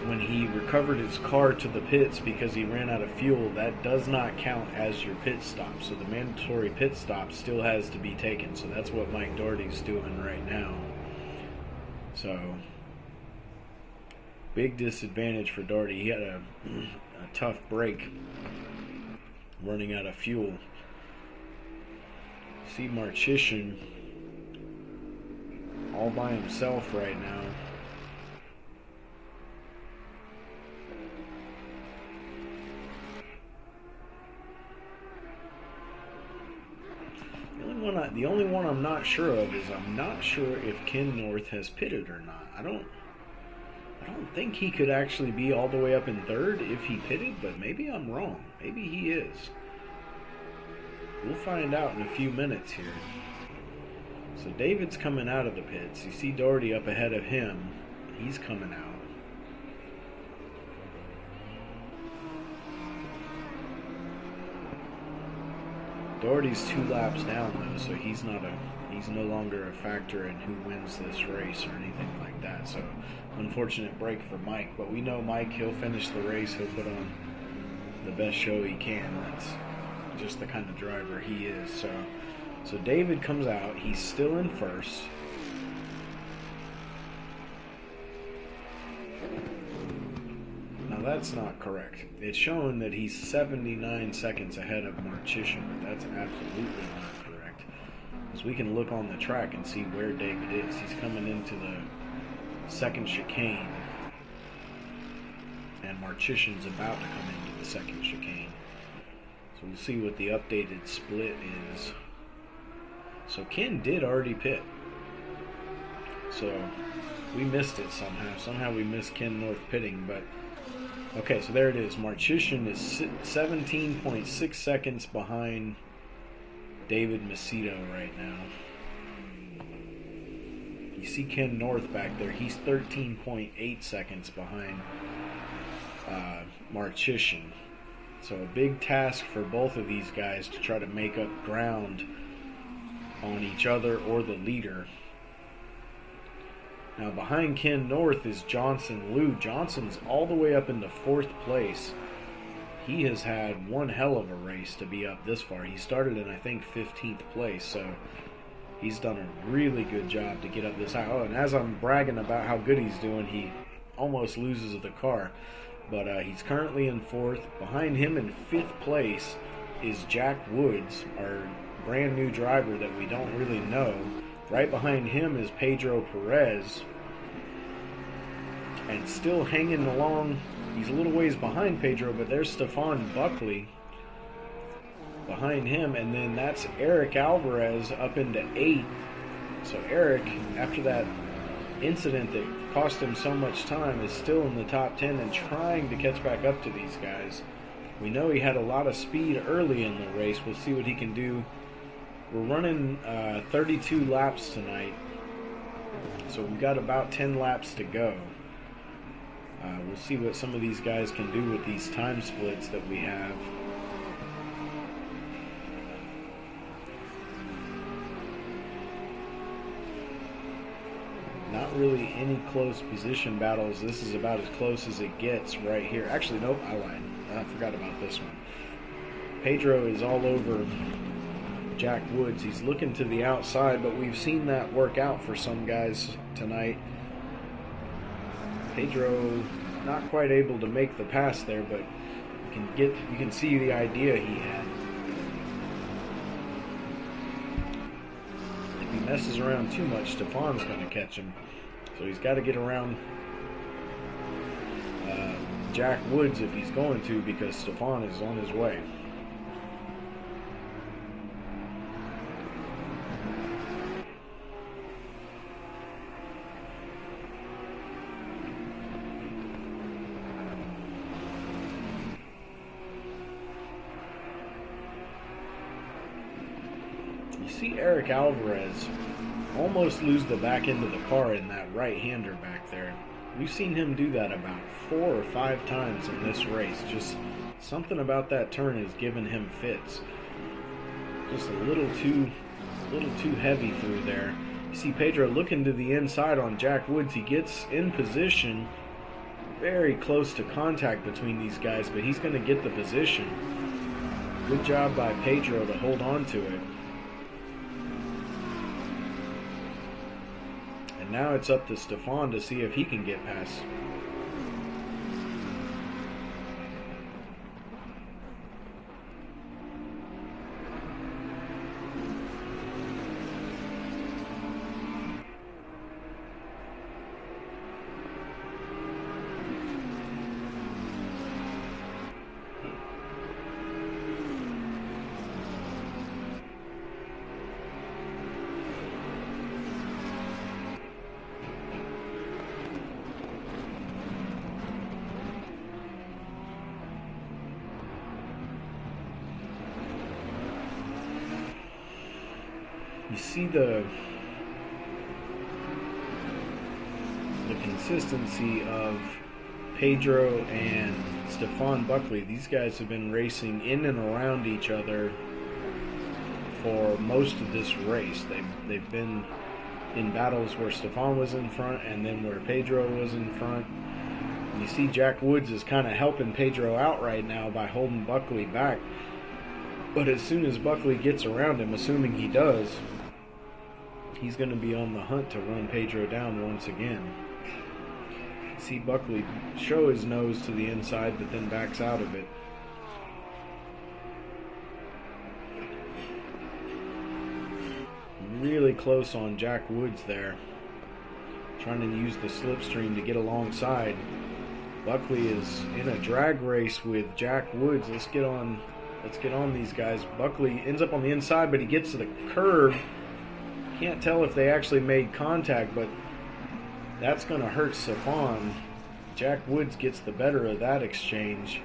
Speaker 1: when he recovered his car to the pits because he ran out of fuel, that does not count as your pit stop. So the mandatory pit stop still has to be taken. So that's what Mike Doherty's doing right now. So big disadvantage for Doherty. He had a tough break running out of fuel. See Marchician all by himself right now. The only one I'm not sure of is I'm not sure if Ken North has pitted or not. I don't think he could actually be all the way up in third if he pitted, but maybe I'm wrong. Maybe he is. We'll find out in a few minutes here. So David's coming out of the pits. You see Doherty up ahead of him. He's coming out. Doherty's 2 laps down though, so he's no longer a factor in who wins this race or anything like that. So unfortunate break for Mike, but we know Mike, he'll finish the race, he'll put on the best show he can. That's just the kind of driver he is. So David comes out, he's still in first. Now that's not correct. It's showing that he's 79 seconds ahead of Marchician, but that's absolutely not correct. Because we can look on the track and see where David is. He's coming into the second chicane, and Marchician's about to come into the second chicane. So we'll see what the updated split is. So Ken did already pit. So we missed it somehow. Somehow we missed Ken North pitting, but okay, so there it is. Marchician is 17.6 seconds behind David Macedo right now. You see Ken North back there. He's 13.8 seconds behind Marchician. So a big task for both of these guys to try to make up ground on each other or the leader. Now behind Ken North is Johnson Lou. Johnson's all the way up into 4th place. He has had one hell of a race to be up this far. He started in, I think, 15th place, so he's done a really good job to get up this high. Oh, and as I'm bragging about how good he's doing, he almost loses the car. But he's currently in 4th. Behind him in 5th place is Jack Woods, our brand new driver that we don't really know. Right behind him is Pedro Perez. And still hanging along, he's a little ways behind Pedro, but there's Stefan Buckley behind him. And then that's Eric Alvarez up into 8th. So Eric, after that incident that cost him so much time, is still in the top 10 and trying to catch back up to these guys. We know he had a lot of speed early in the race. We'll see what he can do. We're running 32 laps tonight, so we've got about 10 laps to go. We'll see what some of these guys can do with these time splits that we have. Not really any close position battles. This is about as close as it gets right here. Actually, nope, I lied. I forgot about this one. Pedro is all over Jack Woods. He's looking to the outside, but we've seen that work out for some guys tonight. Pedro not quite able to make the pass there, but you can see the idea he had. If he messes around too much, Stefan's going to catch him. So he's got to get around Jack Woods if he's going to, because Stefan is on his way. You see Eric Alvarez almost lose the back end of the car in that right-hander back there. We've seen him do that about 4 or 5 times in this race. Just something about that turn has given him fits. Just a little too heavy through there. You see Pedro looking to the inside on Jack Woods. He gets in position, very close to contact between these guys, but he's going to get the position. Good job by Pedro to hold on to it. And now it's up to Stefan to see if he can get past. You see the consistency of Pedro and Stefan Buckley. These guys have been racing in and around each other for most of this race. They've been in battles where Stefan was in front and then where Pedro was in front. And you see Jack Woods is kind of helping Pedro out right now by holding Buckley back. But as soon as Buckley gets around him, assuming he does, he's going to be on the hunt to run Pedro down once again. See Buckley show his nose to the inside, but then backs out of it. Really close on Jack Woods there. Trying to use the slipstream to get alongside. Buckley is in a drag race with Jack Woods. Let's get on these guys. Buckley ends up on the inside, but he gets to the curb. Can't tell if they actually made contact, but that's going to hurt Stefan. Jack Woods gets the better of that exchange.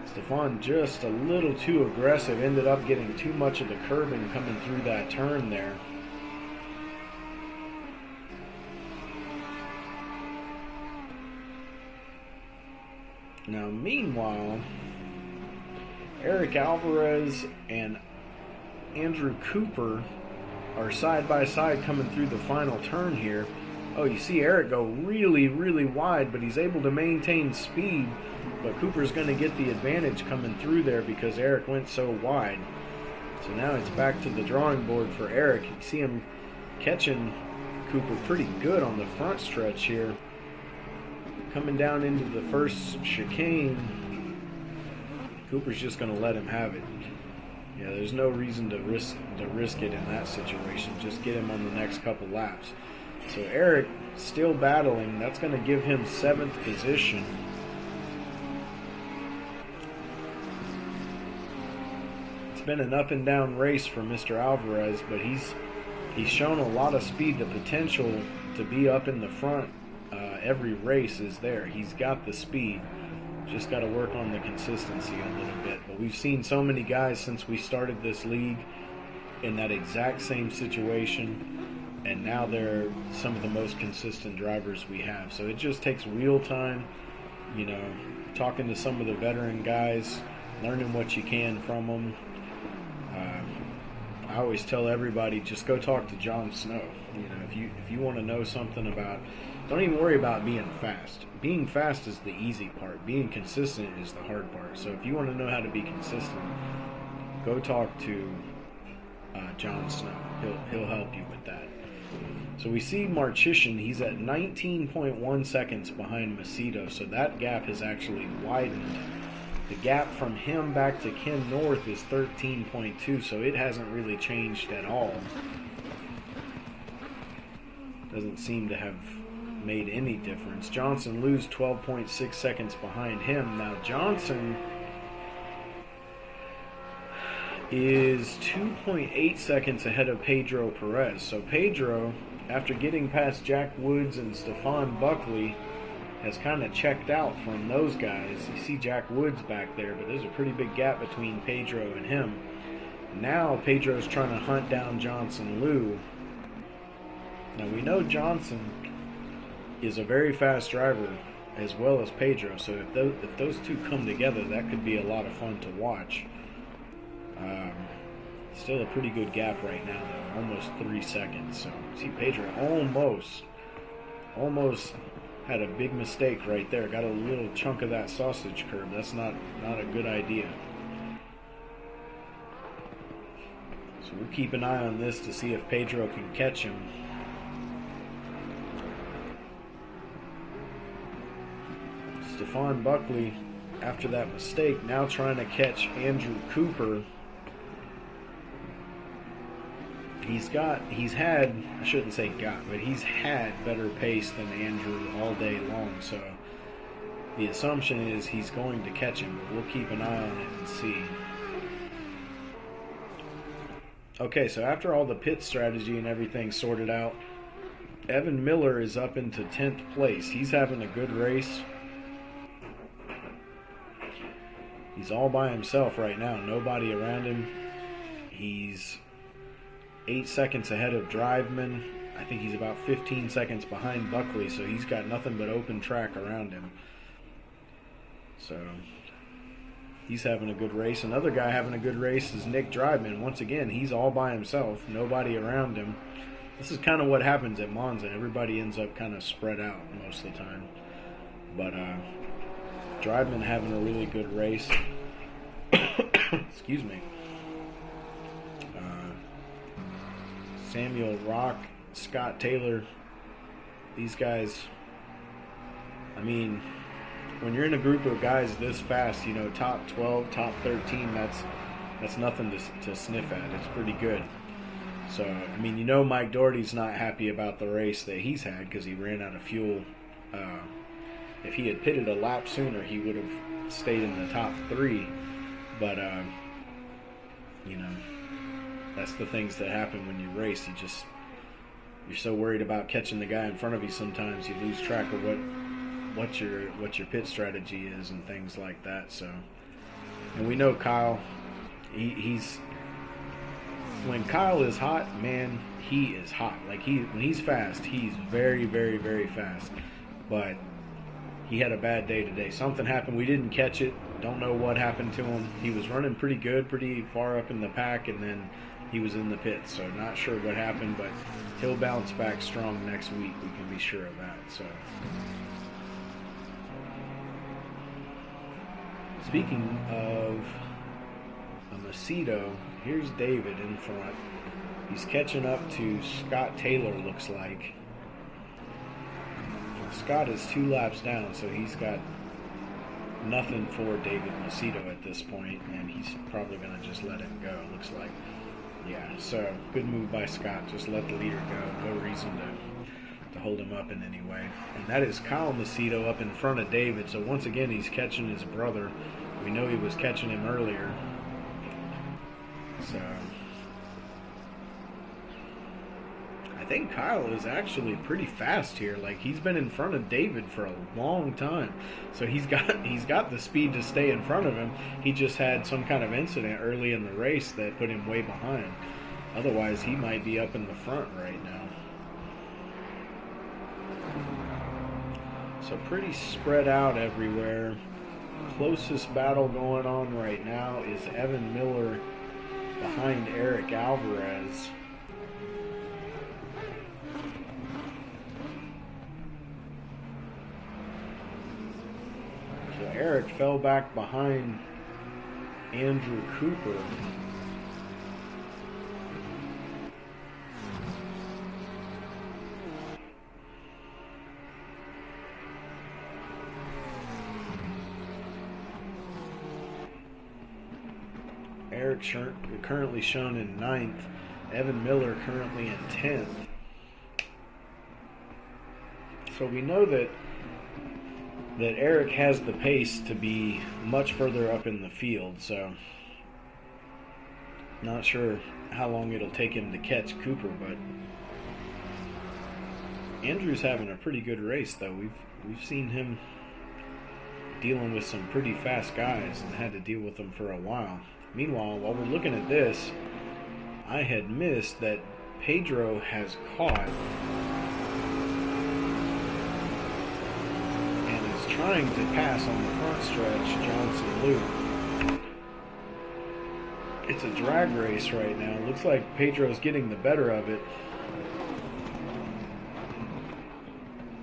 Speaker 1: Stefan just a little too aggressive, ended up getting too much of the curbing coming through that turn there. Now, meanwhile, Eric Alvarez and Andrew Cooper are side by side coming through the final turn here. Oh, you see Eric go really, really wide, but he's able to maintain speed. But Cooper's going to get the advantage coming through there because Eric went so wide. So now it's back to the drawing board for Eric. You see him catching Cooper pretty good on the front stretch here. Coming down into the first chicane, Cooper's just going to let him have it. Yeah, there's no reason to risk it in that situation. Just get him on the next couple laps. So Eric still battling. That's going to give him 7th position. It's been an up and down race for Mr. Alvarez, but he's shown a lot of speed. The potential to be up in the front every race is there. He's got the speed. Just got to work on the consistency a little bit. But we've seen so many guys since we started this league in that exact same situation, and now they're some of the most consistent drivers we have. So it just takes real time, you know, talking to some of the veteran guys, learning what you can from them. I always tell everybody, just go talk to Jon Snow. You know, if you want to know something about, don't even worry about being fast. Being fast is the easy part. Being consistent is the hard part. So if you want to know how to be consistent, go talk to Jon Snow. He'll help you with that. So we see Marchician, he's at 19.1 seconds behind Macedo, so that gap has actually widened. The gap from him back to Ken North is 13.2, so it hasn't really changed at all. Doesn't seem to have made any difference. Johnson lose 12.6 seconds behind him. Now Johnson is 2.8 seconds ahead of Pedro Perez. So Pedro, after getting past Jack Woods and Stefan Buckley, has kind of checked out from those guys. You see Jack Woods back there, but there's a pretty big gap between Pedro and him. Now Pedro's trying to hunt down Johnson Liu. Now we know Johnson is a very fast driver as well as Pedro, so if those two come together, that could be a lot of fun to watch. Still a pretty good gap right now, though, almost 3 seconds. So see, Pedro almost had a big mistake right there. Got a little chunk of that sausage curb. That's not a good idea. So we'll keep an eye on this to see if Pedro can catch him. Stephon Buckley, after that mistake, now trying to catch Andrew Cooper. He's had better pace than Andrew all day long, so the assumption is he's going to catch him, but we'll keep an eye on it and see. Okay, so after all the pit strategy and everything sorted out, Evan Miller is up into 10th place. He's having a good race. He's all by himself right now, nobody around him. He's 8 seconds ahead of Driveman. I think he's about 15 seconds behind Buckley, so he's got nothing but open track around him. So he's having a good race. Another guy having a good race is Nick Driveman. Once again, he's all by himself, nobody around him. This is kind of what happens at Monza. Everybody ends up kind of spread out most of the time. But Driveman having a really good race. Excuse me. Samuel Rock, Scott Taylor, these guys, I mean, when you're in a group of guys this fast, you know, top 12, top 13, that's nothing to sniff at. It's pretty good. So, I mean, you know Mike Doherty's not happy about the race that he's had because he ran out of fuel. If he had pitted a lap sooner, he would have stayed in the top 3. But, you know, that's the things that happen when you race. You're so worried about catching the guy in front of you sometimes you lose track of what your pit strategy is and things like that. So, and we know Kyle, he's when Kyle is hot, man, he is hot. Like when he's fast, he's very, very, very fast. But he had a bad day today. Something happened. We didn't catch it. Don't know what happened to him. He was running pretty good, pretty far up in the pack, and then he was in the pits. So not sure what happened, but he'll bounce back strong next week. We can be sure of that. So speaking of a Macedo, here's David in front. He's catching up to Scott Taylor, looks like. Scott is 2 laps down, so he's got nothing for David Macedo at this point, and he's probably going to just let him go, looks like. Yeah, so good move by Scott. Just let the leader go. No reason to hold him up in any way. And that is Kyle Macedo up in front of David. So once again, he's catching his brother. We know he was catching him earlier. So I think Kyle is actually pretty fast here. Like, he's been in front of David for a long time. So he's got the speed to stay in front of him. He just had some kind of incident early in the race that put him way behind. Otherwise, he might be up in the front right now. So pretty spread out everywhere. Closest battle going on right now is Evan Miller behind Eric Alvarez. So Eric fell back behind Andrew Cooper. Eric currently shown in 9th. Evan Miller currently in 10th. So we know that Eric has the pace to be much further up in the field, so not sure how long it'll take him to catch Cooper, but Andrew's having a pretty good race though. We've seen him dealing with some pretty fast guys and had to deal with them for a while. Meanwhile, while we're looking at this, I had missed that Pedro has caught and is trying to pass on the front stretch Johnson Luke. It's a drag race right now. Looks like Pedro's getting the better of it.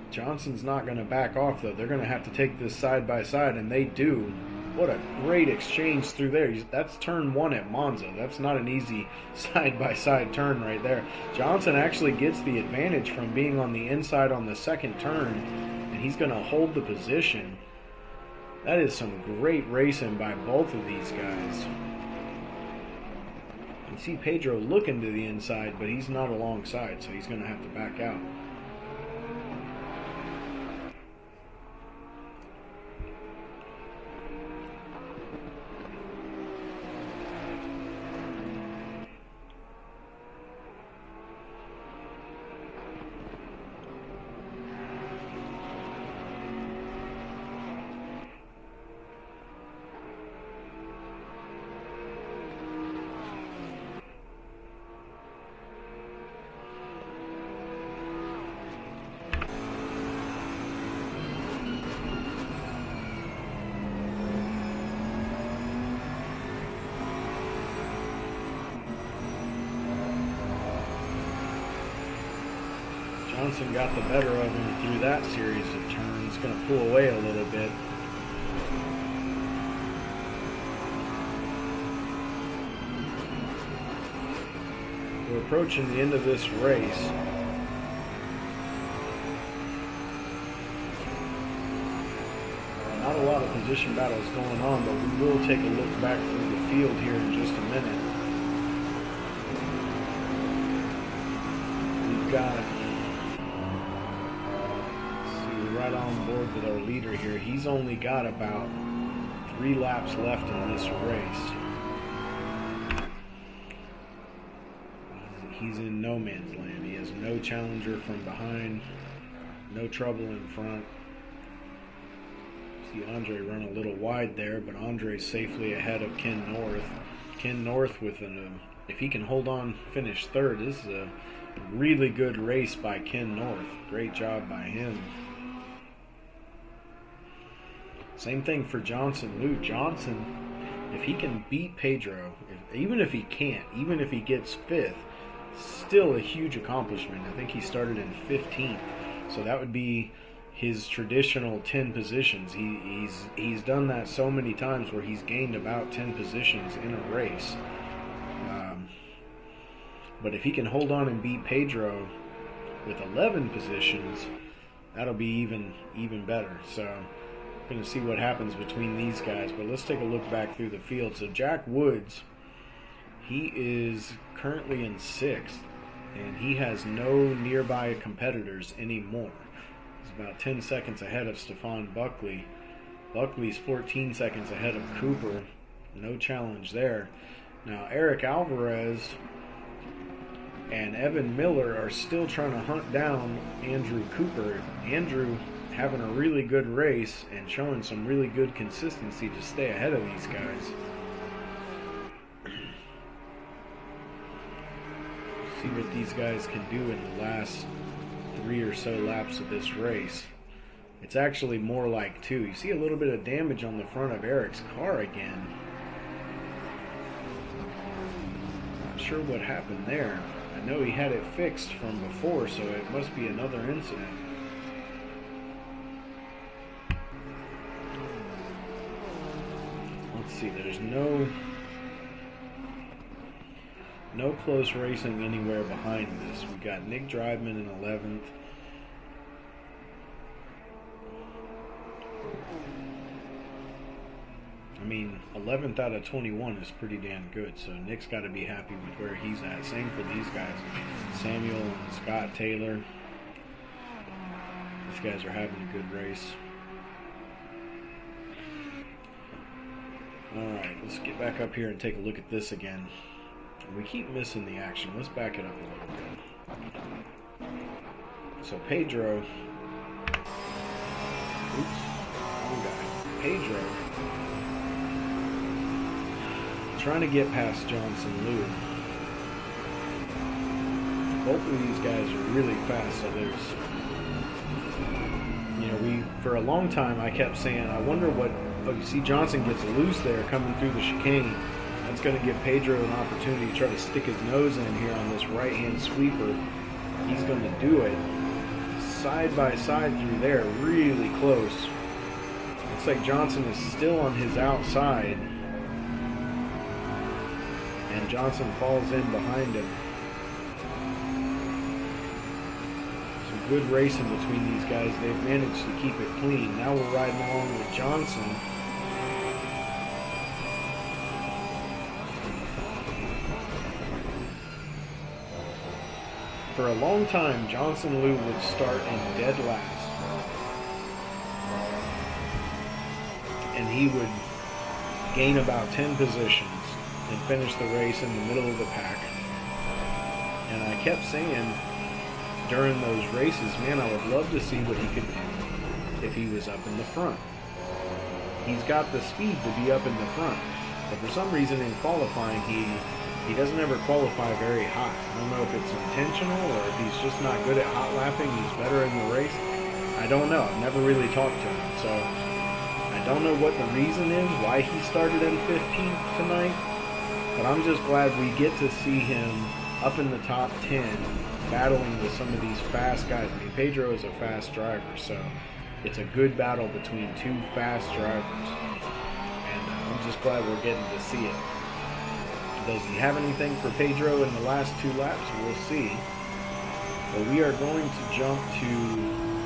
Speaker 1: Johnson's not going to back off, though. They're going to have to take this side by side, and they do. What a great exchange through there. That's turn 1 at Monza. That's not an easy side-by-side turn right there. Johnson actually gets the advantage from being on the inside on the second turn, and he's going to hold the position. That is some great racing by both of these guys. You see Pedro looking to the inside, but he's not alongside, so he's going to have to back out. Johnson got the better of him through that series of turns. Going to pull away a little bit. We're approaching the end of this race. Not a lot of position battles going on, but we will take a look back through the field here in just a minute. We've got, right on board with our leader here. He's only got about 3 laps left in this race. He's in no man's land. He has no challenger from behind, no trouble in front. See Andre run a little wide there, but Andre's safely ahead of Ken North. Ken North with if he can hold on, finish third. This is a really good race by Ken North. Great job by him. Same thing for Johnson Luke. Johnson, if he can beat Pedro, even if he can't, even if he gets 5th, still a huge accomplishment. I think he started in 15th, so that would be his traditional 10 positions. He's done that so many times where he's gained about 10 positions in a race. But if he can hold on and beat Pedro with 11 positions, that'll be even better. So going to see what happens between these guys, but let's take a look back through the field. So Jack Woods, he is currently in 6th, and he has no nearby competitors anymore. He's about 10 seconds ahead of Stefan Buckley. Buckley's 14 seconds ahead of Cooper. No challenge there. Now Eric Alvarez and Evan Miller are still trying to hunt down Andrew Cooper. Andrew having a really good race and showing some really good consistency to stay ahead of these guys. See what these guys can do in the last 3 or so laps of this race. It's actually more like 2. You see a little bit of damage on the front of Eric's car again. Not sure what happened there. I know he had it fixed from before, so it must be another incident. Let's see, there's no close racing anywhere behind this. We got Nick Driveman in 11th. I mean, 11th out of 21 is pretty damn good, so Nick's got to be happy with where he's at. Same for these guys, Samuel and Scott Taylor. These guys are having a good race. Alright, let's get back up here and take a look at this again. We keep missing the action. Let's back it up a little bit. So Pedro. Oops. Wrong guy. Pedro trying to get past Johnson Lou. Both of these guys are really fast, so there's, for a long time I kept saying, I wonder what, you see Johnson gets loose there coming through the chicane. That's going to give Pedro an opportunity to try to stick his nose in here on this right-hand sweeper. He's going to do it side by side through there, really close. Looks like Johnson is still on his outside, and Johnson falls in behind him. Some good racing between these guys. They've managed to keep it clean. Now we're riding along with Johnson. For a long time, Johnson Lou would start in dead last, and he would gain about 10 positions and finish the race in the middle of the pack. And I kept saying during those races, man, I would love to see what he could do if he was up in the front. He's got the speed to be up in the front, but for some reason in qualifying he doesn't ever qualify very high. I don't know if it's intentional or if he's just not good at hot lapping. He's better in the race. I don't know. I've never really talked to him, so I don't know what the reason is, why he started in 15th tonight, but I'm just glad we get to see him up in the top 10 battling with some of these fast guys. I mean, Pedro is a fast driver, so it's a good battle between two fast drivers, and I'm just glad we're getting to see it. Does he have anything for Pedro in the last two laps? We'll see. But we are going to jump to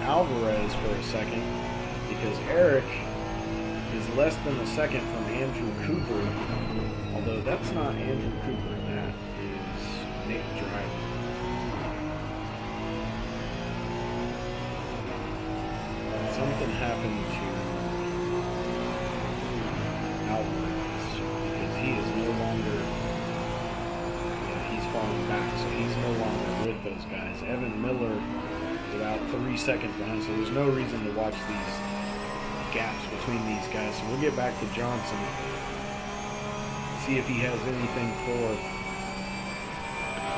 Speaker 1: Alvarez for a second, because Eric is less than a second from Andrew Cooper. Although that's not Andrew Cooper, that is Nick Dryden. Something happened to Alvarez, because he is no longer, he's falling back, so he's no longer with those guys. Evan Miller is about 3 seconds behind, so there's no reason to watch these gaps between these guys. So we'll get back to Johnson, see if he has anything for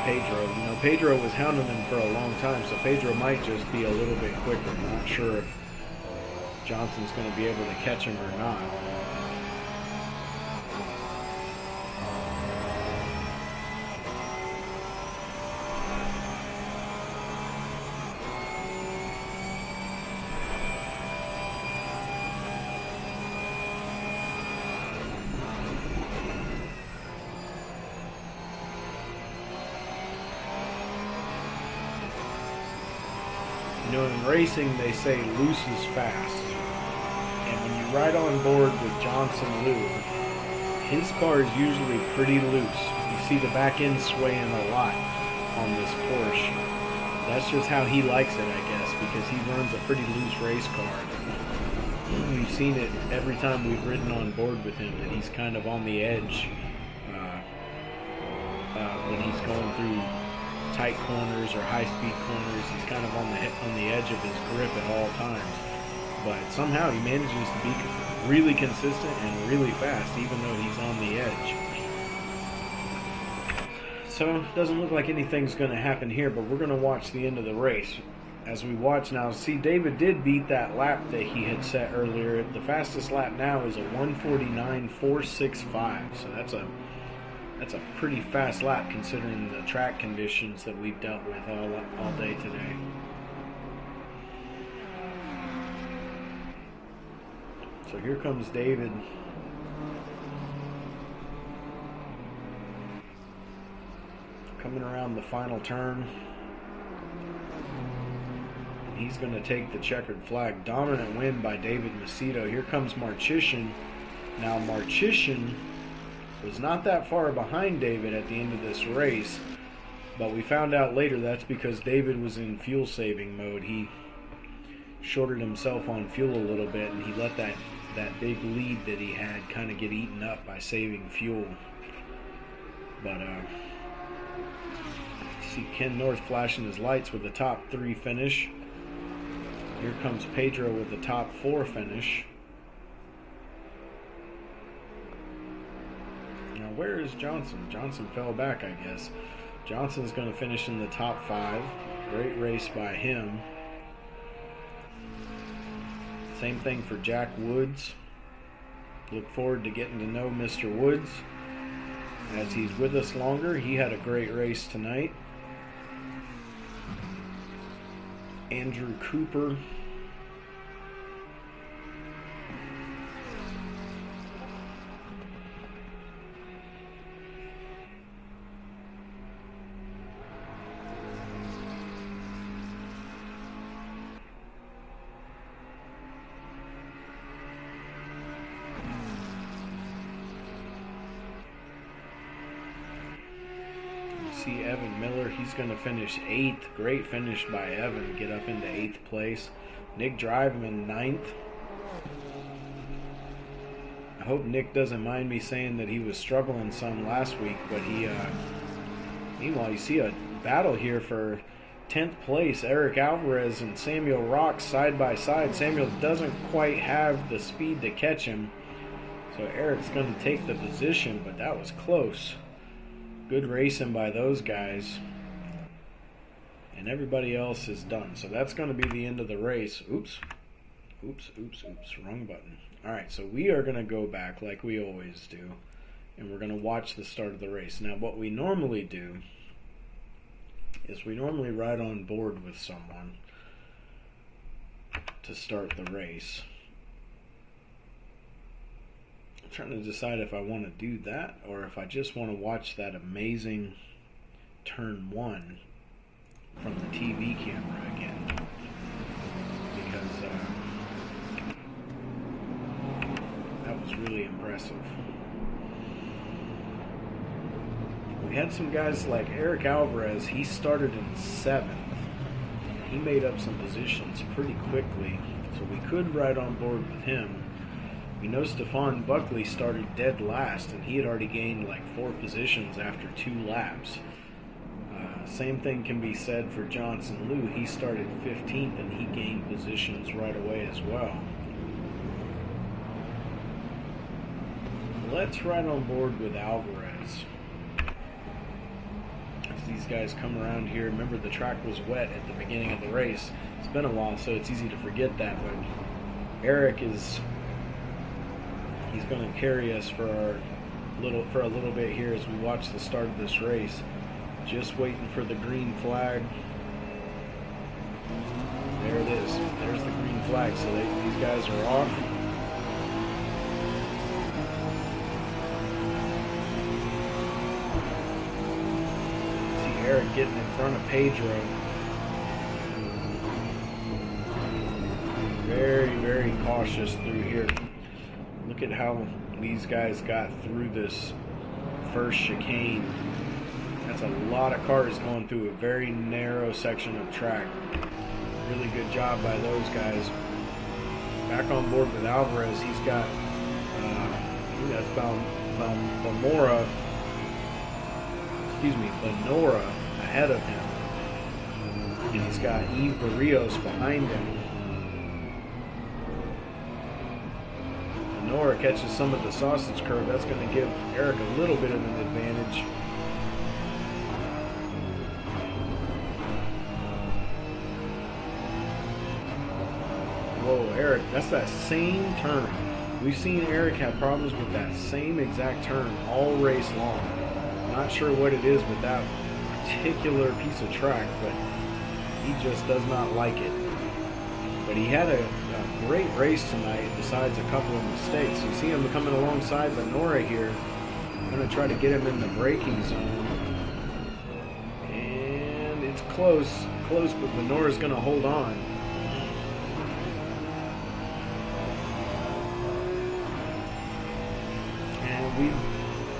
Speaker 1: Pedro. Pedro was hounding him for a long time, so Pedro might just be a little bit quicker. I'm not sure if Johnson's going to be able to catch him or not. In racing, they say loose is fast. And when you ride on board with Johnson Lou, his car is usually pretty loose. You see the back end swaying a lot on this Porsche. That's just how he likes it, I guess, because he runs a pretty loose race car. We've seen it every time we've ridden on board with him, that he's kind of on the edge when he's going through tight corners or high-speed corners. He's kind of on the edge of his grip at all times. But somehow he manages to be really consistent and really fast, even though he's on the edge. So it doesn't look like anything's going to happen here, but we're going to watch the end of the race. As we watch now, see, David did beat that lap that he had set earlier. The fastest lap now is a 1:49.465. So that's a pretty fast lap considering the track conditions that we've dealt with all day today. So here comes David. Coming around the final turn. He's going to take the checkered flag. Dominant win by David Macedo. Here comes Marchician. Now Marchician was not that far behind David at the end of this race, but we found out later that's because David was in fuel saving mode. He shorted himself on fuel a little bit, and he let that big lead that he had kind of get eaten up by saving fuel. But see Ken North flashing his lights with the top 3 finish. Here comes Pedro with the top 4 finish. where is Johnson? Johnson fell back, I guess. Johnson's going to finish in the top 5. Great race by him. Same thing for Jack Woods. Look forward to getting to know Mr. Woods as he's with us longer. He had a great race tonight. Andrew Cooper. See Evan Miller, he's going to finish 8th. Great finish by Evan, get up into 8th place. Nick Driveman 9th. I hope Nick doesn't mind me saying that he was struggling some last week, but meanwhile, you see a battle here for 10th place. Eric Alvarez and Samuel Rock side by side. Samuel doesn't quite have the speed to catch him, so Eric's going to take the position, but that was close. Good racing by those guys. And everybody else is done. So that's going to be the end of the race. Oops. Wrong button. Alright, so we are going to go back like we always do. And we're going to watch the start of the race. Now, what we normally do is we normally ride on board with someone to start the race. I'm trying to decide if I want to do that or if I just want to watch that amazing turn 1 from the TV camera again, because that was really impressive. We had some guys like Eric Alvarez. He started in 7th. He made up some positions pretty quickly, so we could ride on board with him. We know Stephon Buckley started dead last, and he had already gained like 4 positions after 2 laps. Same thing can be said for Johnson Liu. He started 15th, and he gained positions right away as well. Let's ride on board with Alvarez. As these guys come around here, remember the track was wet at the beginning of the race. It's been a while, so it's easy to forget that, but Eric is... he's going to carry us for a little bit here as we watch the start of this race. Just waiting for the green flag. There it is. There's the green flag. So these guys are off. See Eric getting in front of Pedro. Very, very cautious through here. Look at how these guys got through this first chicane. That's a lot of cars going through a very narrow section of track. Really good job by those guys. Back on board with Alvarez, he's got I think that's Benora ahead of him. And he's got Yves Barrios behind him. Benora catches some of the sausage curve. That's going to give Eric a little bit of an advantage. Whoa, Eric, that's that same turn. We've seen Eric have problems with that same exact turn all race long. Not sure what it is with that particular piece of track, but he just does not like it. But he had a great race tonight besides a couple of mistakes. You see him coming alongside Benora here. I'm going to try to get him in the braking zone. And it's close, but Benora's going to hold on.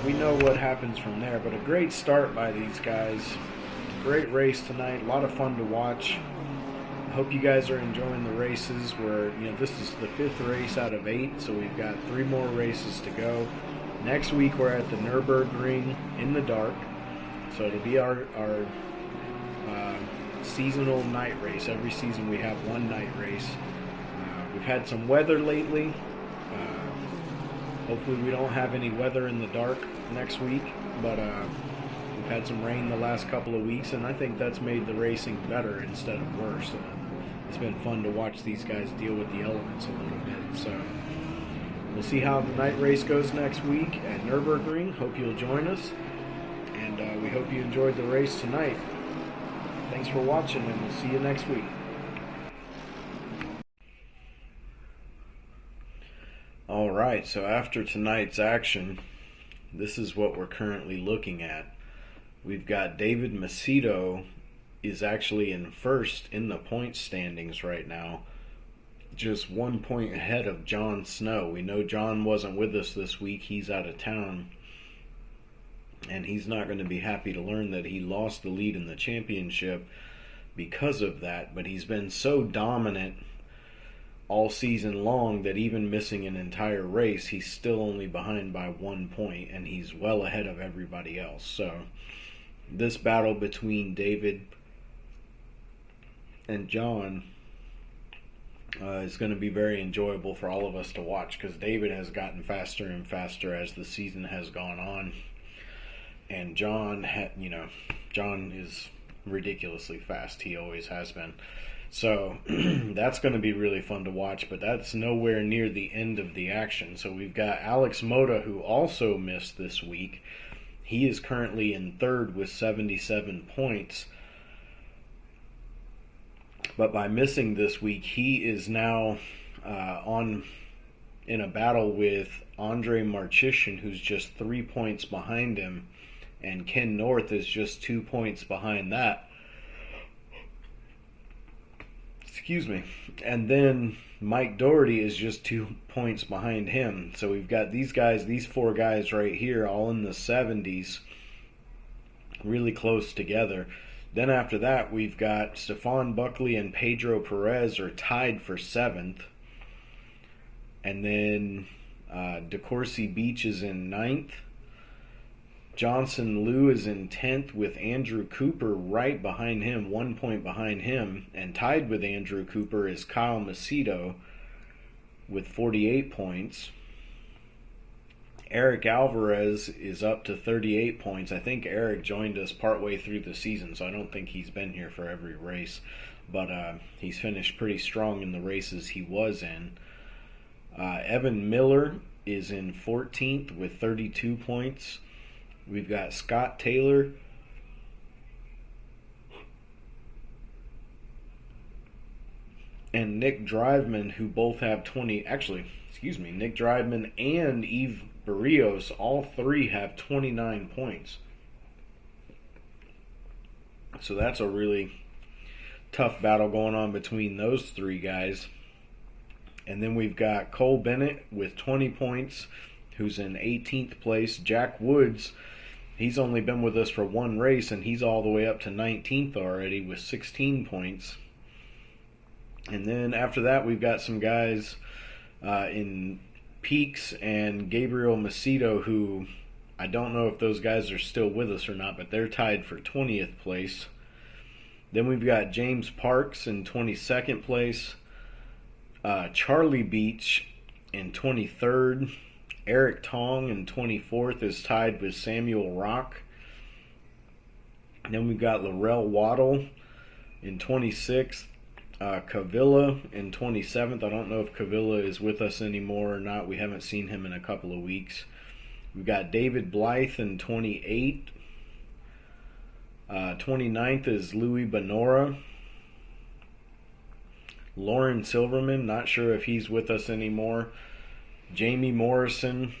Speaker 1: We know what happens from there, but a great start by these guys. Great race tonight, a lot of fun to watch. I hope you guys are enjoying the races. This is the 5th race out of 8, so we've got 3 more races to go. Next week we're at the Nürburgring in the dark, so it'll be our seasonal night race. Every season we have one night race. We've had some weather lately. Hopefully we don't have any weather in the dark next week, but we've had some rain the last couple of weeks, and I think that's made the racing better instead of worse. It's been fun to watch these guys deal with the elements a little bit. So we'll see how the night race goes next week at Nürburgring. Hope you'll join us, and we hope you enjoyed the race tonight. Thanks for watching, and we'll see you next week. All right, so after tonight's action, this is what we're currently looking at. We've got David Macedo is actually in first in the points standings right now, just 1 point ahead of Jon Snow. We know John wasn't with us this week. He's out of town, and he's not going to be happy to learn that he lost the lead in the championship because of that, but he's been so dominant all season long that even missing an entire race, he's still only behind by 1 point, and he's well ahead of everybody else. So this battle between David and John is going to be very enjoyable for all of us to watch, because David has gotten faster and faster as the season has gone on, and John is ridiculously fast. He always has been. So that's going to be really fun to watch, but that's nowhere near the end of the action. So we've got Alex Mota, who also missed this week. He is currently in third with 77 points. But by missing this week, he is now in a battle with Andre Marcheshin, who's just 3 points behind him, and Ken North is just 2 points behind that. Excuse me. And then Mike Doherty is just 2 points behind him. So we've got these guys, these four guys right here, all in the 70s, really close together. Then after that, we've got Stefan Buckley and Pedro Perez are tied for 7th. And then DeCourcy Beach is in 9th. Johnson Liu is in 10th with Andrew Cooper right behind him, 1 point behind him. And tied with Andrew Cooper is Kyle Macedo with 48 points. Eric Alvarez is up to 38 points. I think Eric joined us partway through the season, so I don't think he's been here for every race. But he's finished pretty strong in the races he was in. Evan Miller is in 14th with 32 points. We've got Scott Taylor and Nick Driveman, who both have 20. Nick Driveman and Yves Barrios, all three have 29 points. So that's a really tough battle going on between those three guys. And then we've got Cole Bennett with 20 points, who's in 18th place. Jack Woods, he's only been with us for one race, and he's all the way up to 19th already with 16 points. And then after that, we've got some guys in Peaks and Gabriel Macedo, who I don't know if those guys are still with us or not, but they're tied for 20th place. Then we've got James Parks in 22nd place. Charlie Beach in 23rd. Eric Tong in 24th is tied with Samuel Rock. And then we've got Laurel Waddle in 26th. Cavilla in 27th. I don't know if Cavilla is with us anymore or not. We haven't seen him in a couple of weeks. We've got David Blythe in 28th. 29th is Louis Benora. Lauren Silverman, not sure if he's with us anymore. Jamie Morrison,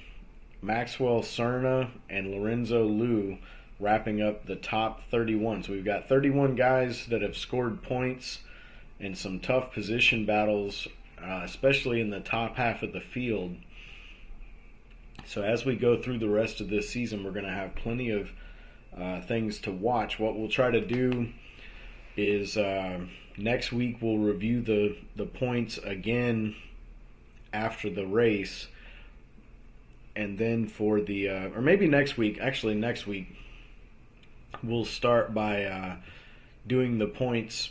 Speaker 1: Maxwell Cerna, and Lorenzo Liu wrapping up the top 31. So we've got 31 guys that have scored points in some tough position battles, especially in the top half of the field. So as we go through the rest of this season, we're going to have plenty of things to watch. What we'll try to do is next week we'll review the points again after the race, and then for the or maybe next week we'll start by doing the points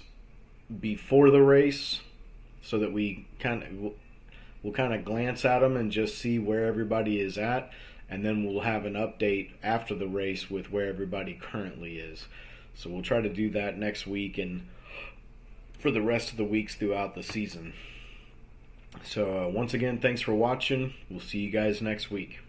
Speaker 1: before the race, so that we we'll kind of glance at them and just see where everybody is at, and then we'll have an update after the race with where everybody currently is. So we'll try to do that next week and for the rest of the weeks throughout the season. So once again, thanks for watching. We'll see you guys next week.